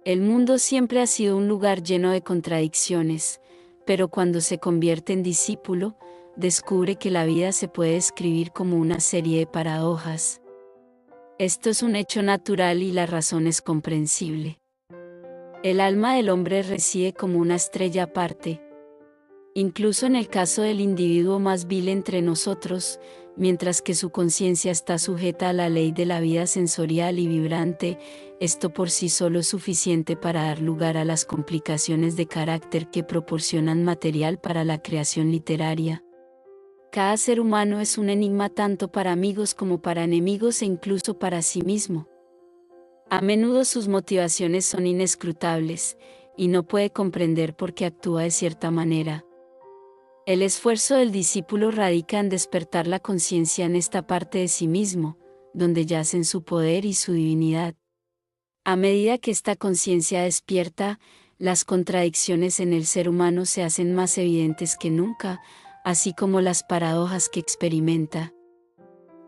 El mundo siempre ha sido un lugar lleno de contradicciones, pero cuando se convierte en discípulo, descubre que la vida se puede describir como una serie de paradojas. Esto es un hecho natural y la razón es comprensible. El alma del hombre reside como una estrella aparte. Incluso en el caso del individuo más vil entre nosotros, mientras que su conciencia está sujeta a la ley de la vida sensorial y vibrante, esto por sí solo es suficiente para dar lugar a las complicaciones de carácter que proporcionan material para la creación literaria. Cada ser humano es un enigma tanto para amigos como para enemigos e incluso para sí mismo. A menudo sus motivaciones son inescrutables, y no puede comprender por qué actúa de cierta manera. El esfuerzo del discípulo radica en despertar la conciencia en esta parte de sí mismo, donde yacen su poder y su divinidad. A medida que esta conciencia despierta, las contradicciones en el ser humano se hacen más evidentes que nunca, así como las paradojas que experimenta.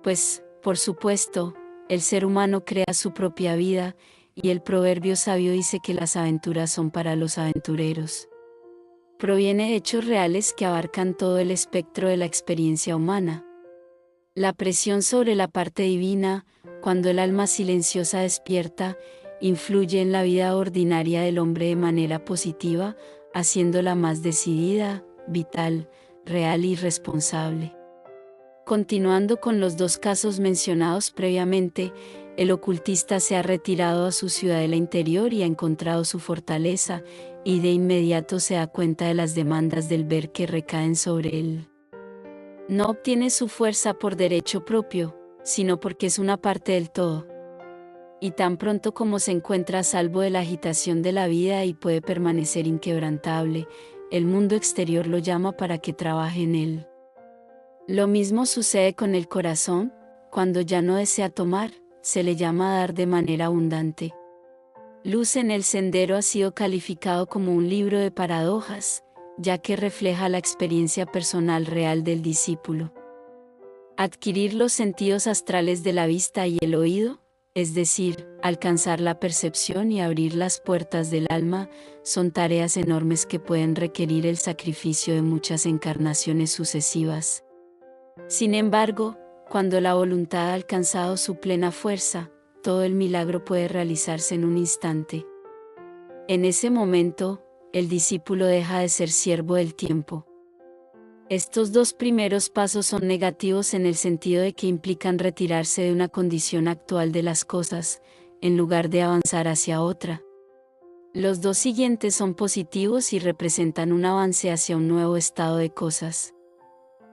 Pues, por supuesto, el ser humano crea su propia vida, y el proverbio sabio dice que las aventuras son para los aventureros. Proviene de hechos reales que abarcan todo el espectro de la experiencia humana. La presión sobre la parte divina, cuando el alma silenciosa despierta, influye en la vida ordinaria del hombre de manera positiva, haciéndola más decidida, vital, real y responsable. Continuando con los dos casos mencionados previamente, el ocultista se ha retirado a su ciudadela interior y ha encontrado su fortaleza, y de inmediato se da cuenta de las demandas del ver que recaen sobre él. No obtiene su fuerza por derecho propio, sino porque es una parte del todo. Y tan pronto como se encuentra a salvo de la agitación de la vida y puede permanecer inquebrantable, el mundo exterior lo llama para que trabaje en él. Lo mismo sucede con el corazón, cuando ya no desea tomar, se le llama a dar de manera abundante. Luz en el Sendero ha sido calificado como un libro de paradojas, ya que refleja la experiencia personal real del discípulo. Adquirir los sentidos astrales de la vista y el oído, es decir, alcanzar la percepción y abrir las puertas del alma, son tareas enormes que pueden requerir el sacrificio de muchas encarnaciones sucesivas. Sin embargo, cuando la voluntad ha alcanzado su plena fuerza, todo el milagro puede realizarse en un instante. En ese momento, el discípulo deja de ser siervo del tiempo. Estos dos primeros pasos son negativos en el sentido de que implican retirarse de una condición actual de las cosas, en lugar de avanzar hacia otra. Los dos siguientes son positivos y representan un avance hacia un nuevo estado de cosas.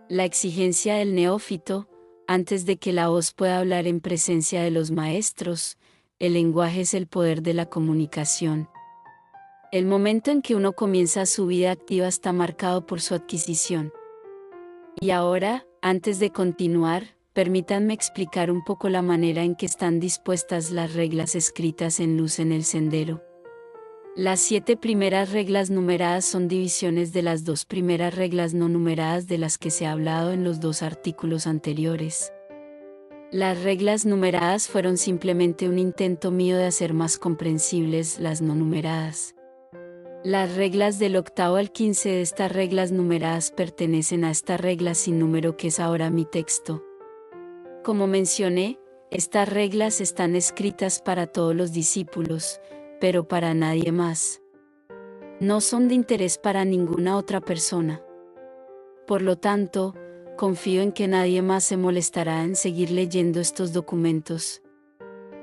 La exigencia del neófito, antes de que la voz pueda hablar en presencia de los maestros, el lenguaje es el poder de la comunicación. El momento en que uno comienza su vida activa está marcado por su adquisición. Y ahora, antes de continuar, permítanme explicar un poco la manera en que están dispuestas las reglas escritas en luz en el sendero. Las 7 primeras reglas numeradas son divisiones de las 2 primeras reglas no numeradas de las que se ha hablado en los 2 artículos anteriores. Las reglas numeradas fueron simplemente un intento mío de hacer más comprensibles las no numeradas. Las reglas del 8 al 15 de estas reglas numeradas pertenecen a esta regla sin número que es ahora mi texto. Como mencioné, estas reglas están escritas para todos los discípulos, pero para nadie más. No son de interés para ninguna otra persona. Por lo tanto, confío en que nadie más se molestará en seguir leyendo estos documentos.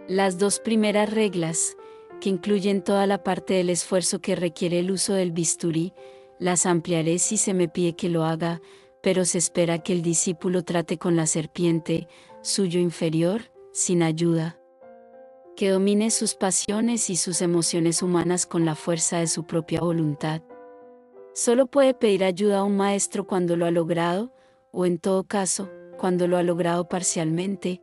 Las 2 primeras reglas, que incluyen toda la parte del esfuerzo que requiere el uso del bisturí, las ampliaré si se me pide que lo haga, pero se espera que el discípulo trate con la serpiente, suyo inferior, sin ayuda. Que domine sus pasiones y sus emociones humanas con la fuerza de su propia voluntad. Solo puede pedir ayuda a un maestro cuando lo ha logrado, o en todo caso, cuando lo ha logrado parcialmente.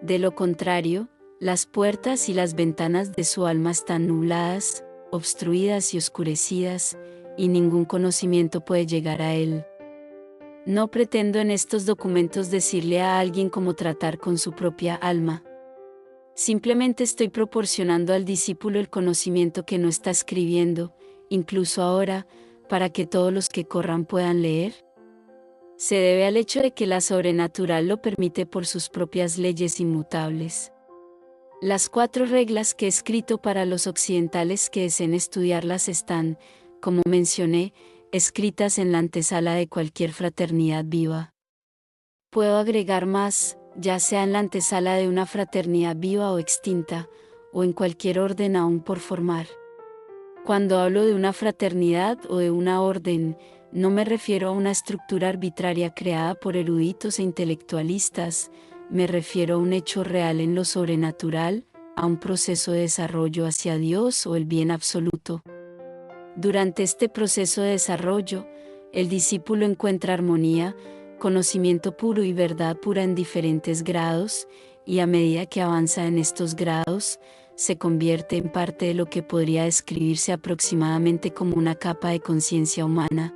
De lo contrario, las puertas y las ventanas de su alma están nubladas, obstruidas y oscurecidas, y ningún conocimiento puede llegar a él. No pretendo en estos documentos decirle a alguien cómo tratar con su propia alma. Simplemente estoy proporcionando al discípulo el conocimiento que no está escribiendo, incluso ahora, para que todos los que corran puedan leer. Se debe al hecho de que la sobrenatural lo permite por sus propias leyes inmutables. Las 4 reglas que he escrito para los occidentales que deseen estudiarlas están, como mencioné, escritas en la antesala de cualquier fraternidad viva. Puedo agregar más, ya sea en la antesala de una fraternidad viva o extinta, o en cualquier orden aún por formar. Cuando hablo de una fraternidad o de una orden, no me refiero a una estructura arbitraria creada por eruditos e intelectualistas, me refiero a un hecho real en lo sobrenatural, a un proceso de desarrollo hacia Dios o el bien absoluto. Durante este proceso de desarrollo, el discípulo encuentra armonía, conocimiento puro y verdad pura en diferentes grados, y a medida que avanza en estos grados, se convierte en parte de lo que podría describirse aproximadamente como una capa de conciencia humana.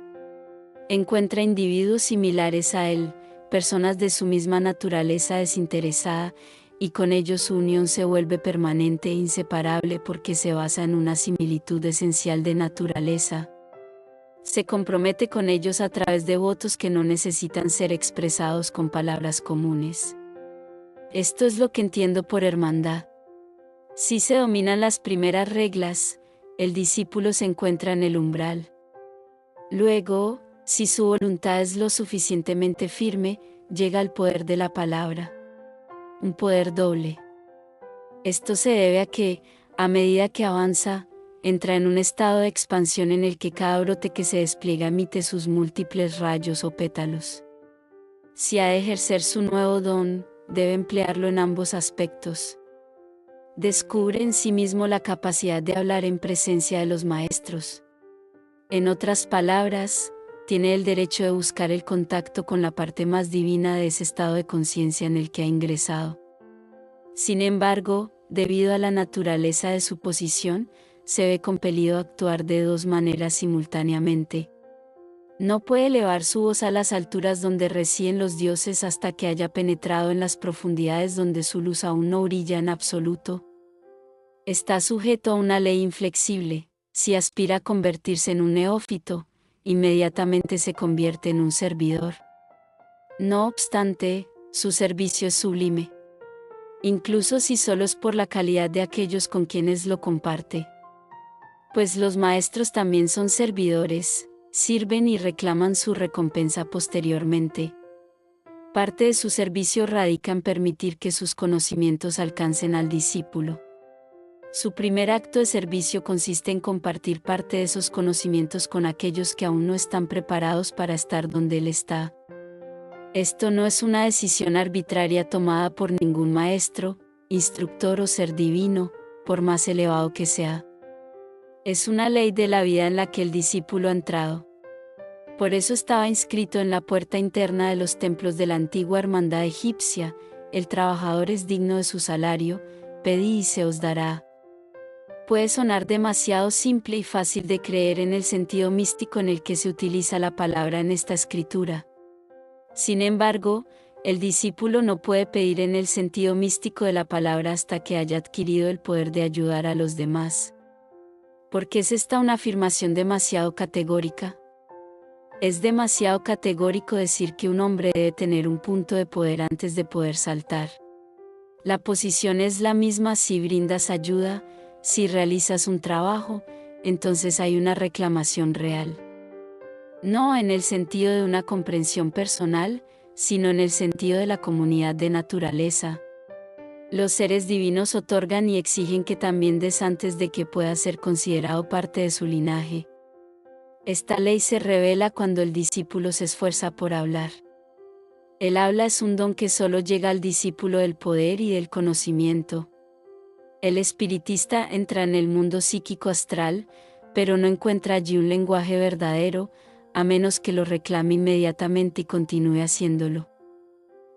Encuentra individuos similares a él, personas de su misma naturaleza desinteresada, y con ellos su unión se vuelve permanente e inseparable porque se basa en una similitud esencial de naturaleza. Se compromete con ellos a través de votos que no necesitan ser expresados con palabras comunes. Esto es lo que entiendo por hermandad. Si se dominan las primeras reglas, el discípulo se encuentra en el umbral. Luego, si su voluntad es lo suficientemente firme, llega al poder de la palabra. Un poder doble. Esto se debe a que, a medida que avanza, entra en un estado de expansión en el que cada brote que se despliega emite sus múltiples rayos o pétalos. Si ha de ejercer su nuevo don, debe emplearlo en ambos aspectos. Descubre en sí mismo la capacidad de hablar en presencia de los maestros. En otras palabras, tiene el derecho de buscar el contacto con la parte más divina de ese estado de conciencia en el que ha ingresado. Sin embargo, debido a la naturaleza de su posición, se ve compelido a actuar de 2 maneras simultáneamente. No puede elevar su voz a las alturas donde residen los dioses hasta que haya penetrado en las profundidades donde su luz aún no brilla en absoluto. Está sujeto a una ley inflexible. Si aspira a convertirse en un neófito, inmediatamente se convierte en un servidor. No obstante, su servicio es sublime. Incluso si solo es por la calidad de aquellos con quienes lo comparte. Pues los maestros también son servidores, sirven y reclaman su recompensa posteriormente. Parte de su servicio radica en permitir que sus conocimientos alcancen al discípulo. Su primer acto de servicio consiste en compartir parte de esos conocimientos con aquellos que aún no están preparados para estar donde él está. Esto no es una decisión arbitraria tomada por ningún maestro, instructor o ser divino, por más elevado que sea. Es una ley de la vida en la que el discípulo ha entrado. Por eso estaba inscrito en la puerta interna de los templos de la antigua hermandad egipcia: el trabajador es digno de su salario, pedid y se os dará. Puede sonar demasiado simple y fácil de creer en el sentido místico en el que se utiliza la palabra en esta escritura. Sin embargo, el discípulo no puede pedir en el sentido místico de la palabra hasta que haya adquirido el poder de ayudar a los demás. ¿Por qué es esta una afirmación demasiado categórica? Es demasiado categórico decir que un hombre debe tener un punto de poder antes de poder saltar. La posición es la misma si brindas ayuda. Si realizas un trabajo, entonces hay una reclamación real. No en el sentido de una comprensión personal, sino en el sentido de la comunidad de naturaleza. Los seres divinos otorgan y exigen que también des antes de que pueda ser considerado parte de su linaje. Esta ley se revela cuando el discípulo se esfuerza por hablar. El habla es un don que solo llega al discípulo del poder y del conocimiento. El espiritista entra en el mundo psíquico astral, pero no encuentra allí un lenguaje verdadero, a menos que lo reclame inmediatamente y continúe haciéndolo.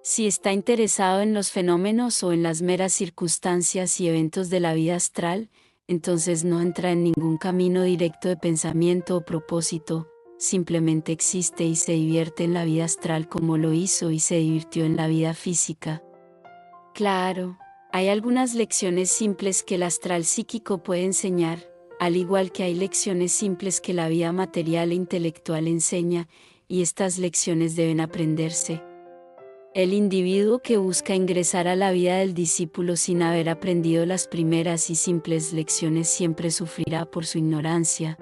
Si está interesado en los fenómenos o en las meras circunstancias y eventos de la vida astral, entonces no entra en ningún camino directo de pensamiento o propósito, simplemente existe y se divierte en la vida astral como lo hizo y se divirtió en la vida física. Claro, hay algunas lecciones simples que el astral psíquico puede enseñar, al igual que hay lecciones simples que la vida material e intelectual enseña, y estas lecciones deben aprenderse. El individuo que busca ingresar a la vida del discípulo sin haber aprendido las primeras y simples lecciones siempre sufrirá por su ignorancia.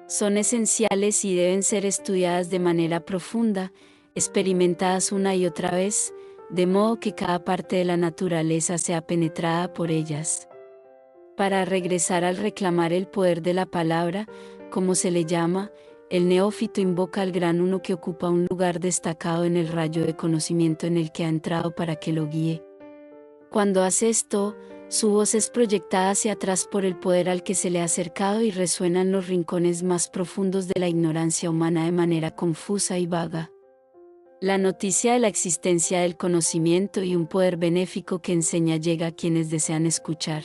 Son esenciales y deben ser estudiadas de manera profunda, experimentadas una y otra vez, de modo que cada parte de la naturaleza sea penetrada por ellas. Para regresar al reclamar el poder de la palabra, como se le llama, el neófito invoca al gran uno que ocupa un lugar destacado en el rayo de conocimiento en el que ha entrado para que lo guíe. Cuando hace esto, su voz es proyectada hacia atrás por el poder al que se le ha acercado y resuena en los rincones más profundos de la ignorancia humana de manera confusa y vaga. La noticia de la existencia del conocimiento y un poder benéfico que enseña llega a quienes desean escuchar.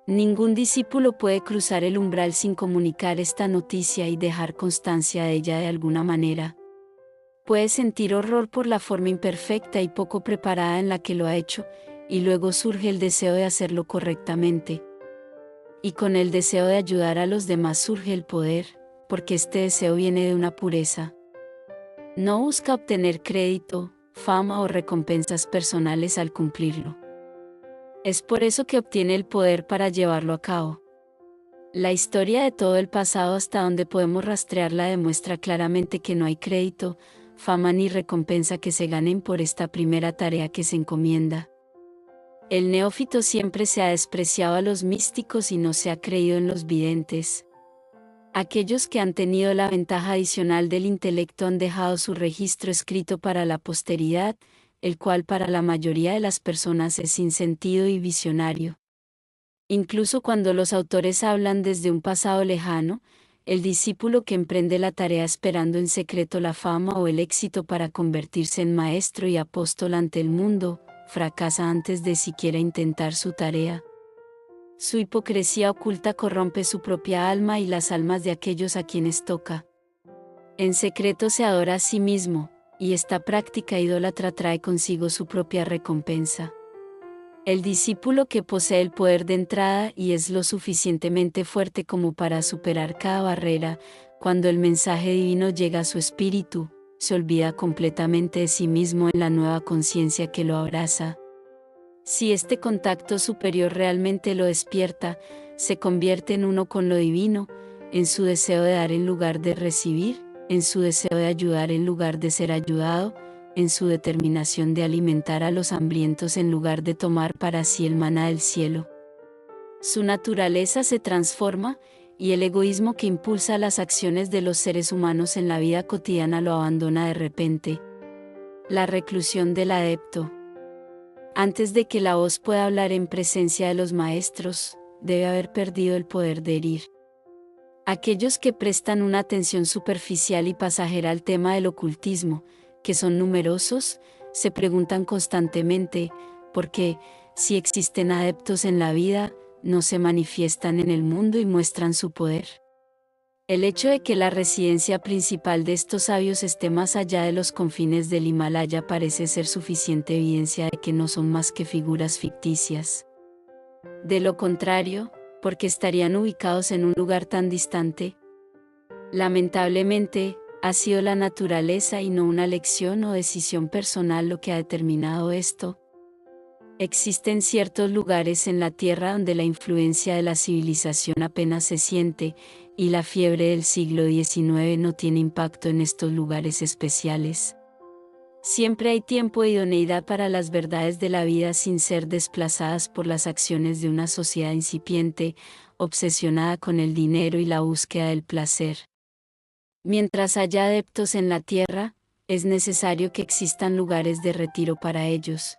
Ningún discípulo puede cruzar el umbral sin comunicar esta noticia y dejar constancia de ella de alguna manera. Puede sentir horror por la forma imperfecta y poco preparada en la que lo ha hecho, y luego surge el deseo de hacerlo correctamente. Y con el deseo de ayudar a los demás surge el poder, porque este deseo viene de una pureza. No busca obtener crédito, fama o recompensas personales al cumplirlo. Es por eso que obtiene el poder para llevarlo a cabo. La historia de todo el pasado hasta donde podemos rastrearla demuestra claramente que no hay crédito, fama ni recompensa que se ganen por esta primera tarea que se encomienda. El neófito siempre se ha despreciado a los místicos y no se ha creído en los videntes. Aquellos que han tenido la ventaja adicional del intelecto han dejado su registro escrito para la posteridad, el cual para la mayoría de las personas es sin sentido y visionario. Incluso cuando los autores hablan desde un pasado lejano, el discípulo que emprende la tarea esperando en secreto la fama o el éxito para convertirse en maestro y apóstol ante el mundo, fracasa antes de siquiera intentar su tarea. Su hipocresía oculta corrompe su propia alma y las almas de aquellos a quienes toca. En secreto se adora a sí mismo, y esta práctica idólatra trae consigo su propia recompensa. El discípulo que posee el poder de entrada y es lo suficientemente fuerte como para superar cada barrera, cuando el mensaje divino llega a su espíritu, se olvida completamente de sí mismo en la nueva conciencia que lo abraza. Si este contacto superior realmente lo despierta, se convierte en uno con lo divino, en su deseo de dar en lugar de recibir, en su deseo de ayudar en lugar de ser ayudado, en su determinación de alimentar a los hambrientos en lugar de tomar para sí el maná del cielo. Su naturaleza se transforma, y el egoísmo que impulsa las acciones de los seres humanos en la vida cotidiana lo abandona de repente. La reclusión del adepto. Antes de que la voz pueda hablar en presencia de los maestros, debe haber perdido el poder de herir. Aquellos que prestan una atención superficial y pasajera al tema del ocultismo, que son numerosos, se preguntan constantemente, ¿por qué, si existen adeptos en la vida, no se manifiestan en el mundo y muestran su poder? El hecho de que la residencia principal de estos sabios esté más allá de los confines del Himalaya parece ser suficiente evidencia de que no son más que figuras ficticias. De lo contrario, ¿por qué estarían ubicados en un lugar tan distante? Lamentablemente, ha sido la naturaleza y no una elección o decisión personal lo que ha determinado esto. Existen ciertos lugares en la Tierra donde la influencia de la civilización apenas se siente, y la fiebre del siglo XIX no tiene impacto en estos lugares especiales. Siempre hay tiempo e idoneidad para las verdades de la vida sin ser desplazadas por las acciones de una sociedad incipiente, obsesionada con el dinero y la búsqueda del placer. Mientras haya adeptos en la tierra, es necesario que existan lugares de retiro para ellos.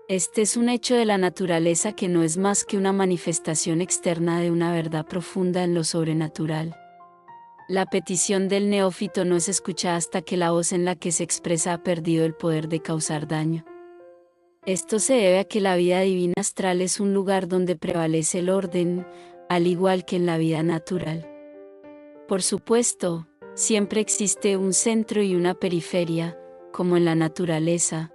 Este es un hecho de la naturaleza que no es más que una manifestación externa de una verdad profunda en lo sobrenatural. La petición del neófito no es escuchada hasta que la voz en la que se expresa ha perdido el poder de causar daño. Esto se debe a que la vida divina astral es un lugar donde prevalece el orden, al igual que en la vida natural. Por supuesto, siempre existe un centro y una periferia, como en la naturaleza.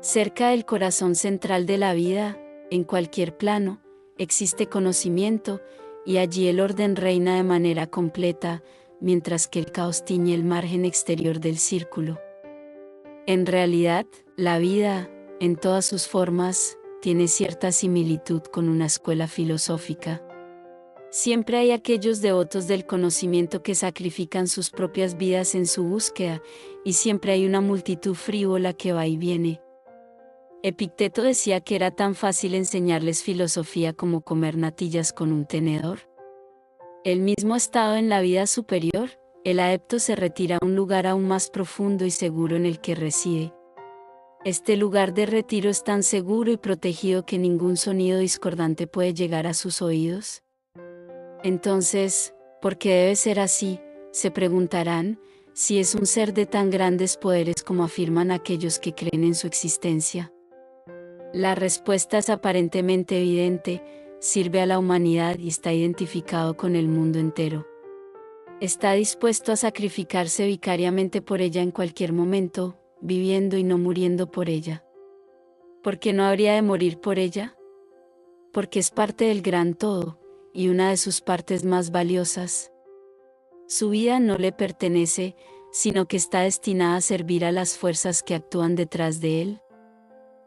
Cerca del corazón central de la vida, en cualquier plano, existe conocimiento, y allí el orden reina de manera completa, mientras que el caos tiñe el margen exterior del círculo. En realidad, la vida, en todas sus formas, tiene cierta similitud con una escuela filosófica. Siempre hay aquellos devotos del conocimiento que sacrifican sus propias vidas en su búsqueda, y siempre hay una multitud frívola que va y viene. Epicteto decía que era tan fácil enseñarles filosofía como comer natillas con un tenedor. El mismo estado en la vida superior, el adepto se retira a un lugar aún más profundo y seguro en el que reside. Este lugar de retiro es tan seguro y protegido que ningún sonido discordante puede llegar a sus oídos. Entonces, ¿por qué debe ser así?, se preguntarán, si es un ser de tan grandes poderes como afirman aquellos que creen en su existencia. La respuesta es aparentemente evidente: sirve a la humanidad y está identificado con el mundo entero. Está dispuesto a sacrificarse vicariamente por ella en cualquier momento, viviendo y no muriendo por ella. ¿Por qué no habría de morir por ella? Porque es parte del gran todo, y una de sus partes más valiosas. Su vida no le pertenece, sino que está destinada a servir a las fuerzas que actúan detrás de él.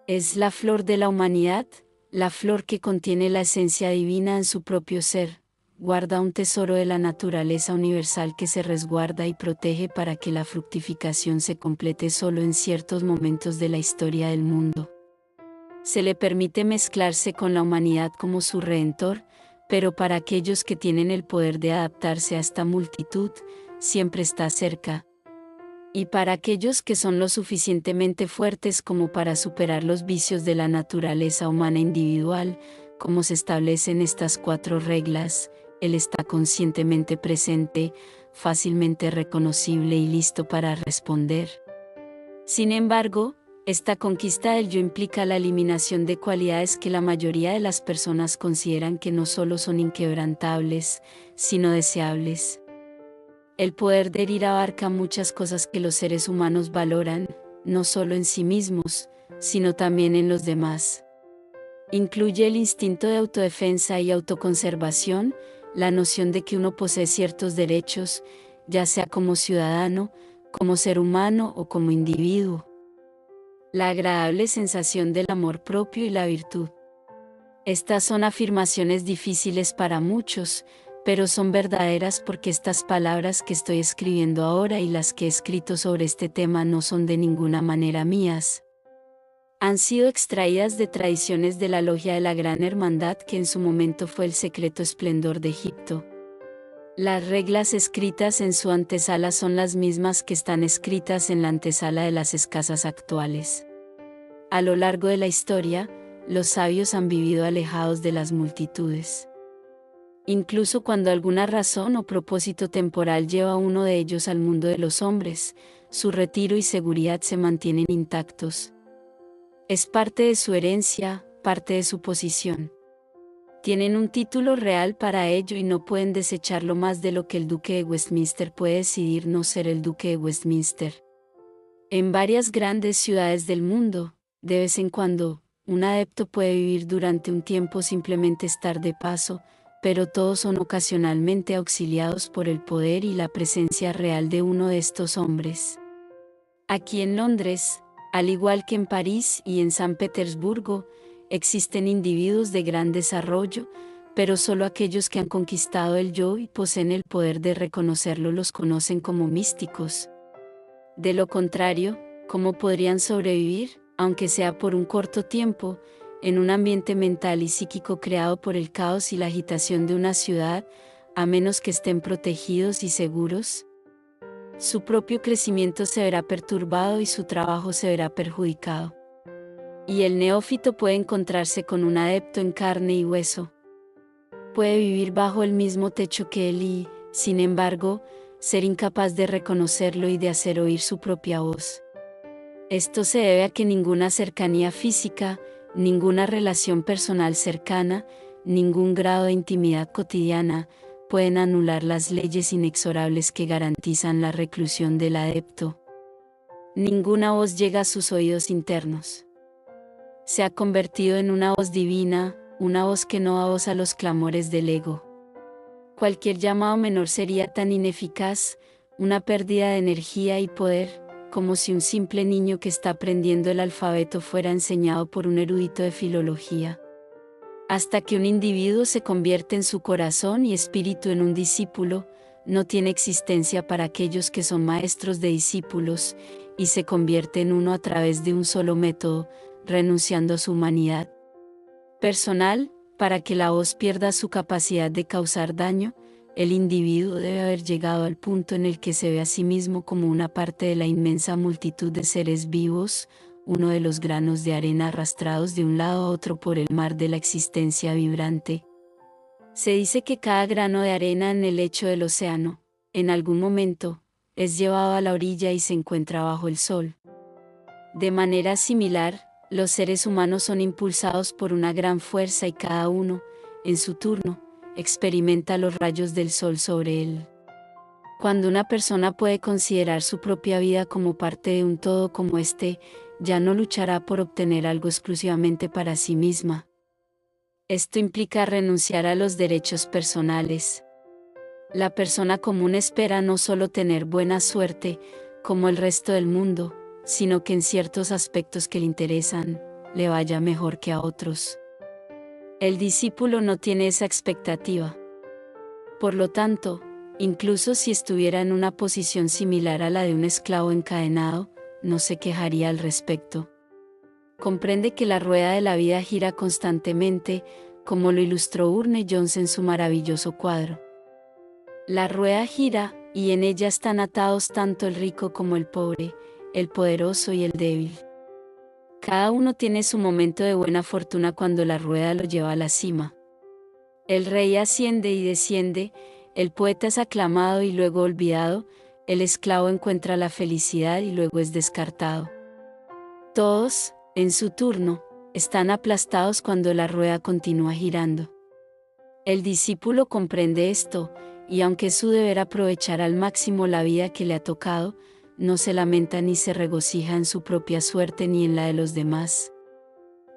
Es la flor de la humanidad, la flor que contiene la esencia divina en su propio ser, guarda un tesoro de la naturaleza universal que se resguarda y protege para que la fructificación se complete solo en ciertos momentos de la historia del mundo. Se le permite mezclarse con la humanidad como su redentor, pero para aquellos que tienen el poder de adaptarse a esta multitud, siempre está cerca. Y para aquellos que son lo suficientemente fuertes como para superar los vicios de la naturaleza humana individual, como se establecen estas 4 reglas, él está conscientemente presente, fácilmente reconocible y listo para responder. Sin embargo, esta conquista del yo implica la eliminación de cualidades que la mayoría de las personas consideran que no solo son inquebrantables, sino deseables. El poder de herir abarca muchas cosas que los seres humanos valoran, no solo en sí mismos, sino también en los demás. Incluye el instinto de autodefensa y autoconservación, la noción de que uno posee ciertos derechos, ya sea como ciudadano, como ser humano o como individuo. La agradable sensación del amor propio y la virtud. Estas son afirmaciones difíciles para muchos, pero son verdaderas porque estas palabras que estoy escribiendo ahora y las que he escrito sobre este tema no son de ninguna manera mías. Han sido extraídas de tradiciones de la logia de la Gran Hermandad, que en su momento fue el secreto esplendor de Egipto. Las reglas escritas en su antesala son las mismas que están escritas en la antesala de las escasas actuales. A lo largo de la historia, los sabios han vivido alejados de las multitudes. Incluso cuando alguna razón o propósito temporal lleva a uno de ellos al mundo de los hombres, su retiro y seguridad se mantienen intactos. Es parte de su herencia, parte de su posición. Tienen un título real para ello y no pueden desecharlo más de lo que el duque de Westminster puede decidir no ser el duque de Westminster. En varias grandes ciudades del mundo, de vez en cuando, un adepto puede vivir durante un tiempo simplemente estar de paso, pero todos son ocasionalmente auxiliados por el poder y la presencia real de uno de estos hombres. Aquí en Londres, al igual que en París y en San Petersburgo, existen individuos de gran desarrollo, pero solo aquellos que han conquistado el yo y poseen el poder de reconocerlo los conocen como místicos. De lo contrario, ¿cómo podrían sobrevivir, aunque sea por un corto tiempo, en un ambiente mental y psíquico creado por el caos y la agitación de una ciudad, a menos que estén protegidos y seguros? su propio crecimiento se verá perturbado y su trabajo se verá perjudicado. Y el neófito puede encontrarse con un adepto en carne y hueso. Puede vivir bajo el mismo techo que él y, sin embargo, ser incapaz de reconocerlo y de hacer oír su propia voz. Esto se debe a que ninguna cercanía física, ninguna relación personal cercana, ningún grado de intimidad cotidiana, pueden anular las leyes inexorables que garantizan la reclusión del adepto. Ninguna voz llega a sus oídos internos. Se ha convertido en una voz divina, una voz que no da voz a los clamores del ego. Cualquier llamado menor sería tan ineficaz, una pérdida de energía y poder, como si un simple niño que está aprendiendo el alfabeto fuera enseñado por un erudito de filología. Hasta que un individuo se convierte en su corazón y espíritu en un discípulo, no tiene existencia para aquellos que son maestros de discípulos, y se convierte en uno a través de un solo método, renunciando a su humanidad personal. Para que la voz pierda su capacidad de causar daño, el individuo debe haber llegado al punto en el que se ve a sí mismo como una parte de la inmensa multitud de seres vivos, uno de los granos de arena arrastrados de un lado a otro por el mar de la existencia vibrante. Se dice que cada grano de arena en el lecho del océano, en algún momento, es llevado a la orilla y se encuentra bajo el sol. De manera similar, los seres humanos son impulsados por una gran fuerza y cada uno, en su turno, experimenta los rayos del sol sobre él. Cuando una persona puede considerar su propia vida como parte de un todo como este, ya no luchará por obtener algo exclusivamente para sí misma. Esto implica renunciar a los derechos personales. La persona común espera no solo tener buena suerte, como el resto del mundo, sino que en ciertos aspectos que le interesan, le vaya mejor que a otros. El discípulo no tiene esa expectativa. Por lo tanto, incluso si estuviera en una posición similar a la de un esclavo encadenado, no se quejaría al respecto. Comprende que la rueda de la vida gira constantemente, como lo ilustró Urne Jones en su maravilloso cuadro. La rueda gira, y en ella están atados tanto el rico como el pobre, el poderoso y el débil. Cada uno tiene su momento de buena fortuna cuando la rueda lo lleva a la cima. El rey asciende y desciende, el poeta es aclamado y luego olvidado, el esclavo encuentra la felicidad y luego es descartado. Todos, en su turno, están aplastados cuando la rueda continúa girando. El discípulo comprende esto, y aunque es su deber aprovechar al máximo la vida que le ha tocado, no se lamenta ni se regocija en su propia suerte ni en la de los demás.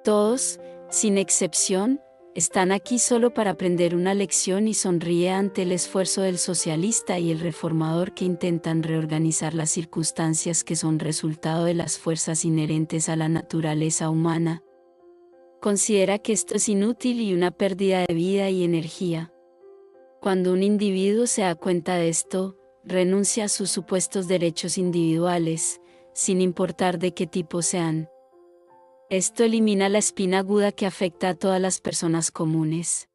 Todos, sin excepción, están aquí solo para aprender una lección y sonríe ante el esfuerzo del socialista y el reformador que intentan reorganizar las circunstancias que son resultado de las fuerzas inherentes a la naturaleza humana. Considera que esto es inútil y una pérdida de vida y energía. Cuando un individuo se da cuenta de esto, renuncia a sus supuestos derechos individuales, sin importar de qué tipo sean. Esto elimina la espina aguda que afecta a todas las personas comunes.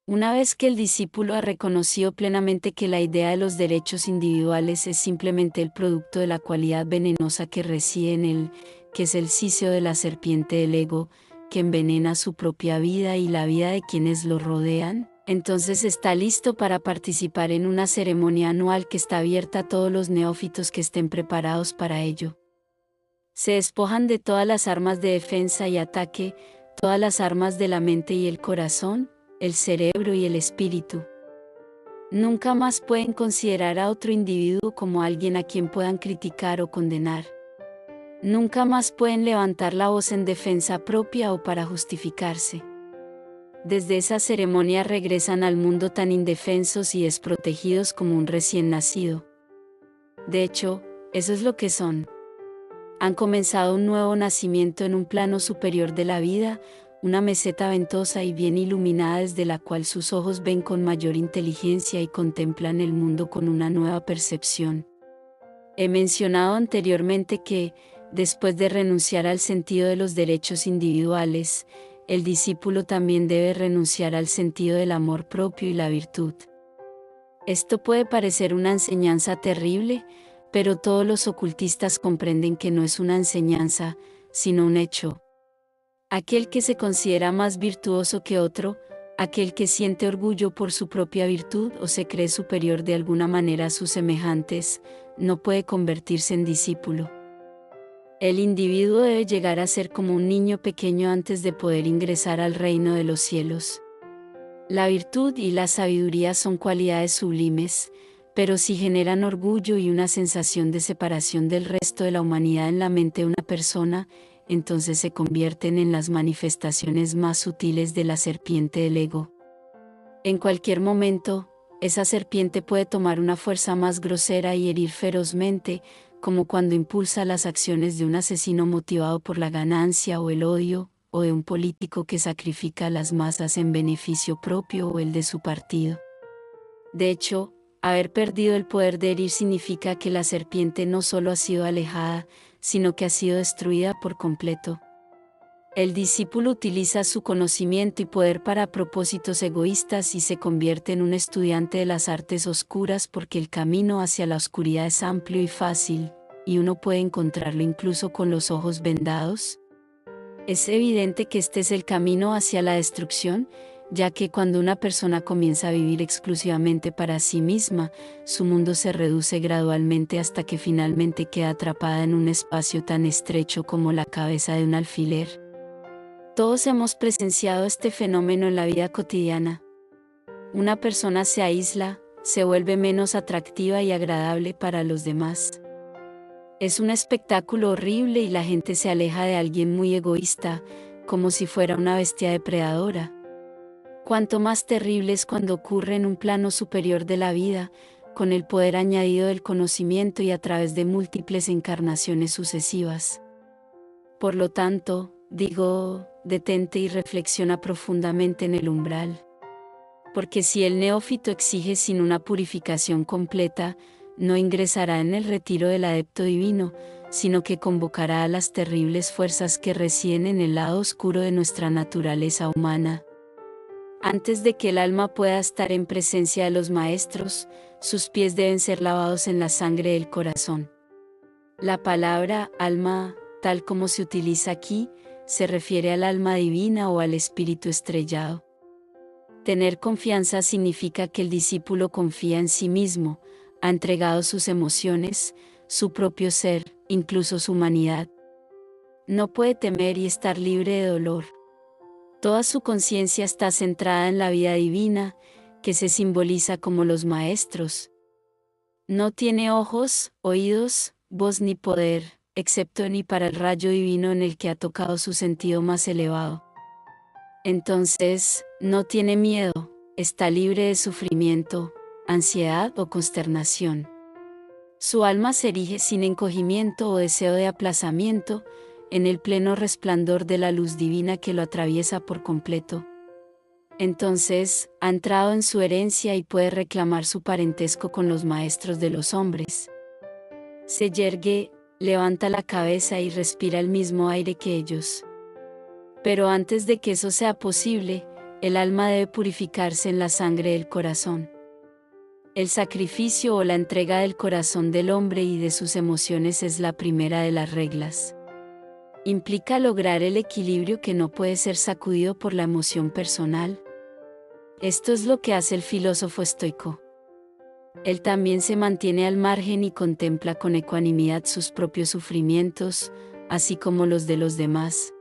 Una vez que el discípulo ha reconocido plenamente que la idea de los derechos individuales es simplemente el producto de la cualidad venenosa que reside en él, que es el cicio de la serpiente del ego, que envenena su propia vida y la vida de quienes lo rodean, entonces está listo para participar en una ceremonia anual que está abierta a todos los neófitos que estén preparados para ello. Se despojan de todas las armas de defensa y ataque, todas las armas de la mente y el corazón, el cerebro y el espíritu. Nunca más pueden considerar a otro individuo como alguien a quien puedan criticar o condenar. Nunca más pueden levantar la voz en defensa propia o para justificarse. Desde esa ceremonia regresan al mundo tan indefensos y desprotegidos como un recién nacido. De hecho, eso es lo que son. Han comenzado un nuevo nacimiento en un plano superior de la vida, una meseta ventosa y bien iluminada desde la cual sus ojos ven con mayor inteligencia y contemplan el mundo con una nueva percepción. He mencionado anteriormente que, después de renunciar al sentido de los derechos individuales, el discípulo también debe renunciar al sentido del amor propio y la virtud. Esto puede parecer una enseñanza terrible, pero todos los ocultistas comprenden que no es una enseñanza, sino un hecho. Aquel que se considera más virtuoso que otro, aquel que siente orgullo por su propia virtud o se cree superior de alguna manera a sus semejantes, no puede convertirse en discípulo. El individuo debe llegar a ser como un niño pequeño antes de poder ingresar al reino de los cielos. La virtud y la sabiduría son cualidades sublimes, pero si generan orgullo y una sensación de separación del resto de la humanidad en la mente de una persona, entonces se convierten en las manifestaciones más sutiles de la serpiente del ego. En cualquier momento, esa serpiente puede tomar una fuerza más grosera y herir ferozmente, como cuando impulsa las acciones de un asesino motivado por la ganancia o el odio, o de un político que sacrifica a las masas en beneficio propio o el de su partido. De hecho, haber perdido el poder de herir significa que la serpiente no solo ha sido alejada, sino que ha sido destruida por completo. El discípulo utiliza su conocimiento y poder para propósitos egoístas y se convierte en un estudiante de las artes oscuras porque el camino hacia la oscuridad es amplio y fácil, y uno puede encontrarlo incluso con los ojos vendados. Es evidente que este es el camino hacia la destrucción, ya que cuando una persona comienza a vivir exclusivamente para sí misma, su mundo se reduce gradualmente hasta que finalmente queda atrapada en un espacio tan estrecho como la cabeza de un alfiler. Todos hemos presenciado este fenómeno en la vida cotidiana. Una persona se aísla, se vuelve menos atractiva y agradable para los demás. Es un espectáculo horrible y la gente se aleja de alguien muy egoísta, como si fuera una bestia depredadora. Cuanto más terrible es cuando ocurre en un plano superior de la vida, con el poder añadido del conocimiento y a través de múltiples encarnaciones sucesivas. Por lo tanto, digo, detente y reflexiona profundamente en el umbral. Porque si el neófito exige sin una purificación completa, no ingresará en el retiro del adepto divino, sino que convocará a las terribles fuerzas que residen en el lado oscuro de nuestra naturaleza humana. Antes de que el alma pueda estar en presencia de los maestros, sus pies deben ser lavados en la sangre del corazón. La palabra alma, tal como se utiliza aquí, se refiere al alma divina o al espíritu estrellado. Tener confianza significa que el discípulo confía en sí mismo, ha entregado sus emociones, su propio ser, incluso su humanidad. No puede temer y estar libre de dolor. Toda su conciencia está centrada en la vida divina, que se simboliza como los maestros. No tiene ojos, oídos, voz ni poder, excepto ni para el rayo divino en el que ha tocado su sentido más elevado. Entonces, no tiene miedo, está libre de sufrimiento, ansiedad o consternación. Su alma se erige sin encogimiento o deseo de aplazamiento, en el pleno resplandor de la luz divina que lo atraviesa por completo. Entonces, ha entrado en su herencia y puede reclamar su parentesco con los maestros de los hombres. Se yergue, levanta la cabeza y respira el mismo aire que ellos. Pero antes de que eso sea posible, el alma debe purificarse en la sangre del corazón. El sacrificio o la entrega del corazón del hombre y de sus emociones es la primera de las reglas. Implica lograr el equilibrio que no puede ser sacudido por la emoción personal. Esto es lo que hace el filósofo estoico. Él también se mantiene al margen y contempla con ecuanimidad sus propios sufrimientos, así como los de los demás.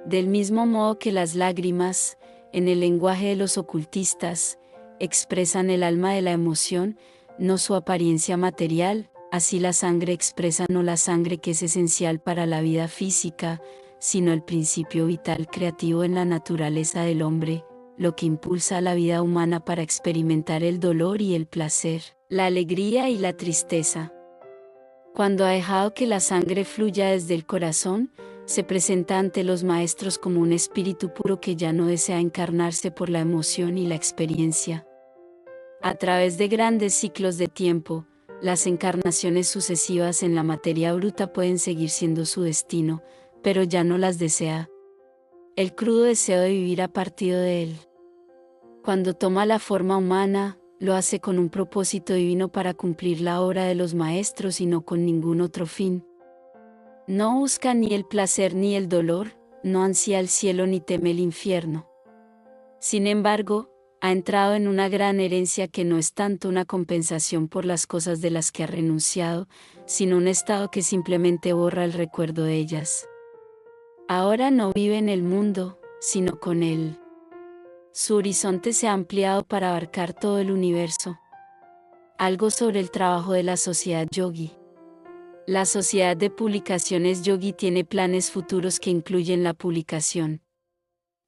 Del mismo modo que las lágrimas, en el lenguaje de los ocultistas, expresan el alma de la emoción, no su apariencia material, así la sangre expresa no la sangre que es esencial para la vida física, sino el principio vital creativo en la naturaleza del hombre, lo que impulsa a la vida humana para experimentar el dolor y el placer, la alegría y la tristeza. Cuando ha dejado que la sangre fluya desde el corazón, se presenta ante los maestros como un espíritu puro que ya no desea encarnarse por la emoción y la experiencia. A través de grandes ciclos de tiempo, las encarnaciones sucesivas en la materia bruta pueden seguir siendo su destino, pero ya no las desea. El crudo deseo de vivir ha partido de él. Cuando toma la forma humana, lo hace con un propósito divino para cumplir la obra de los maestros y no con ningún otro fin. No busca ni el placer ni el dolor, no ansía el cielo ni teme el infierno. Sin embargo, ha entrado en una gran herencia que no es tanto una compensación por las cosas de las que ha renunciado, sino un estado que simplemente borra el recuerdo de ellas. Ahora no vive en el mundo, sino con él. Su horizonte se ha ampliado para abarcar todo el universo. Algo sobre el trabajo de la Sociedad Yogi. La Sociedad de Publicaciones Yogi tiene planes futuros que incluyen la publicación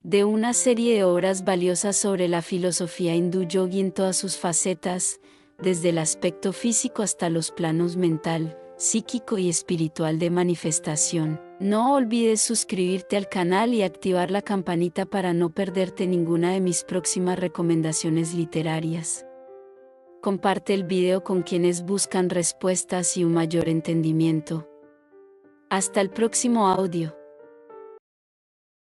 de una serie de obras valiosas sobre la filosofía hindú yogi en todas sus facetas, desde el aspecto físico hasta los planos mental, psíquico y espiritual de manifestación. No olvides suscribirte al canal y activar la campanita para no perderte ninguna de mis próximas recomendaciones literarias. Comparte el video con quienes buscan respuestas y un mayor entendimiento. Hasta el próximo audio.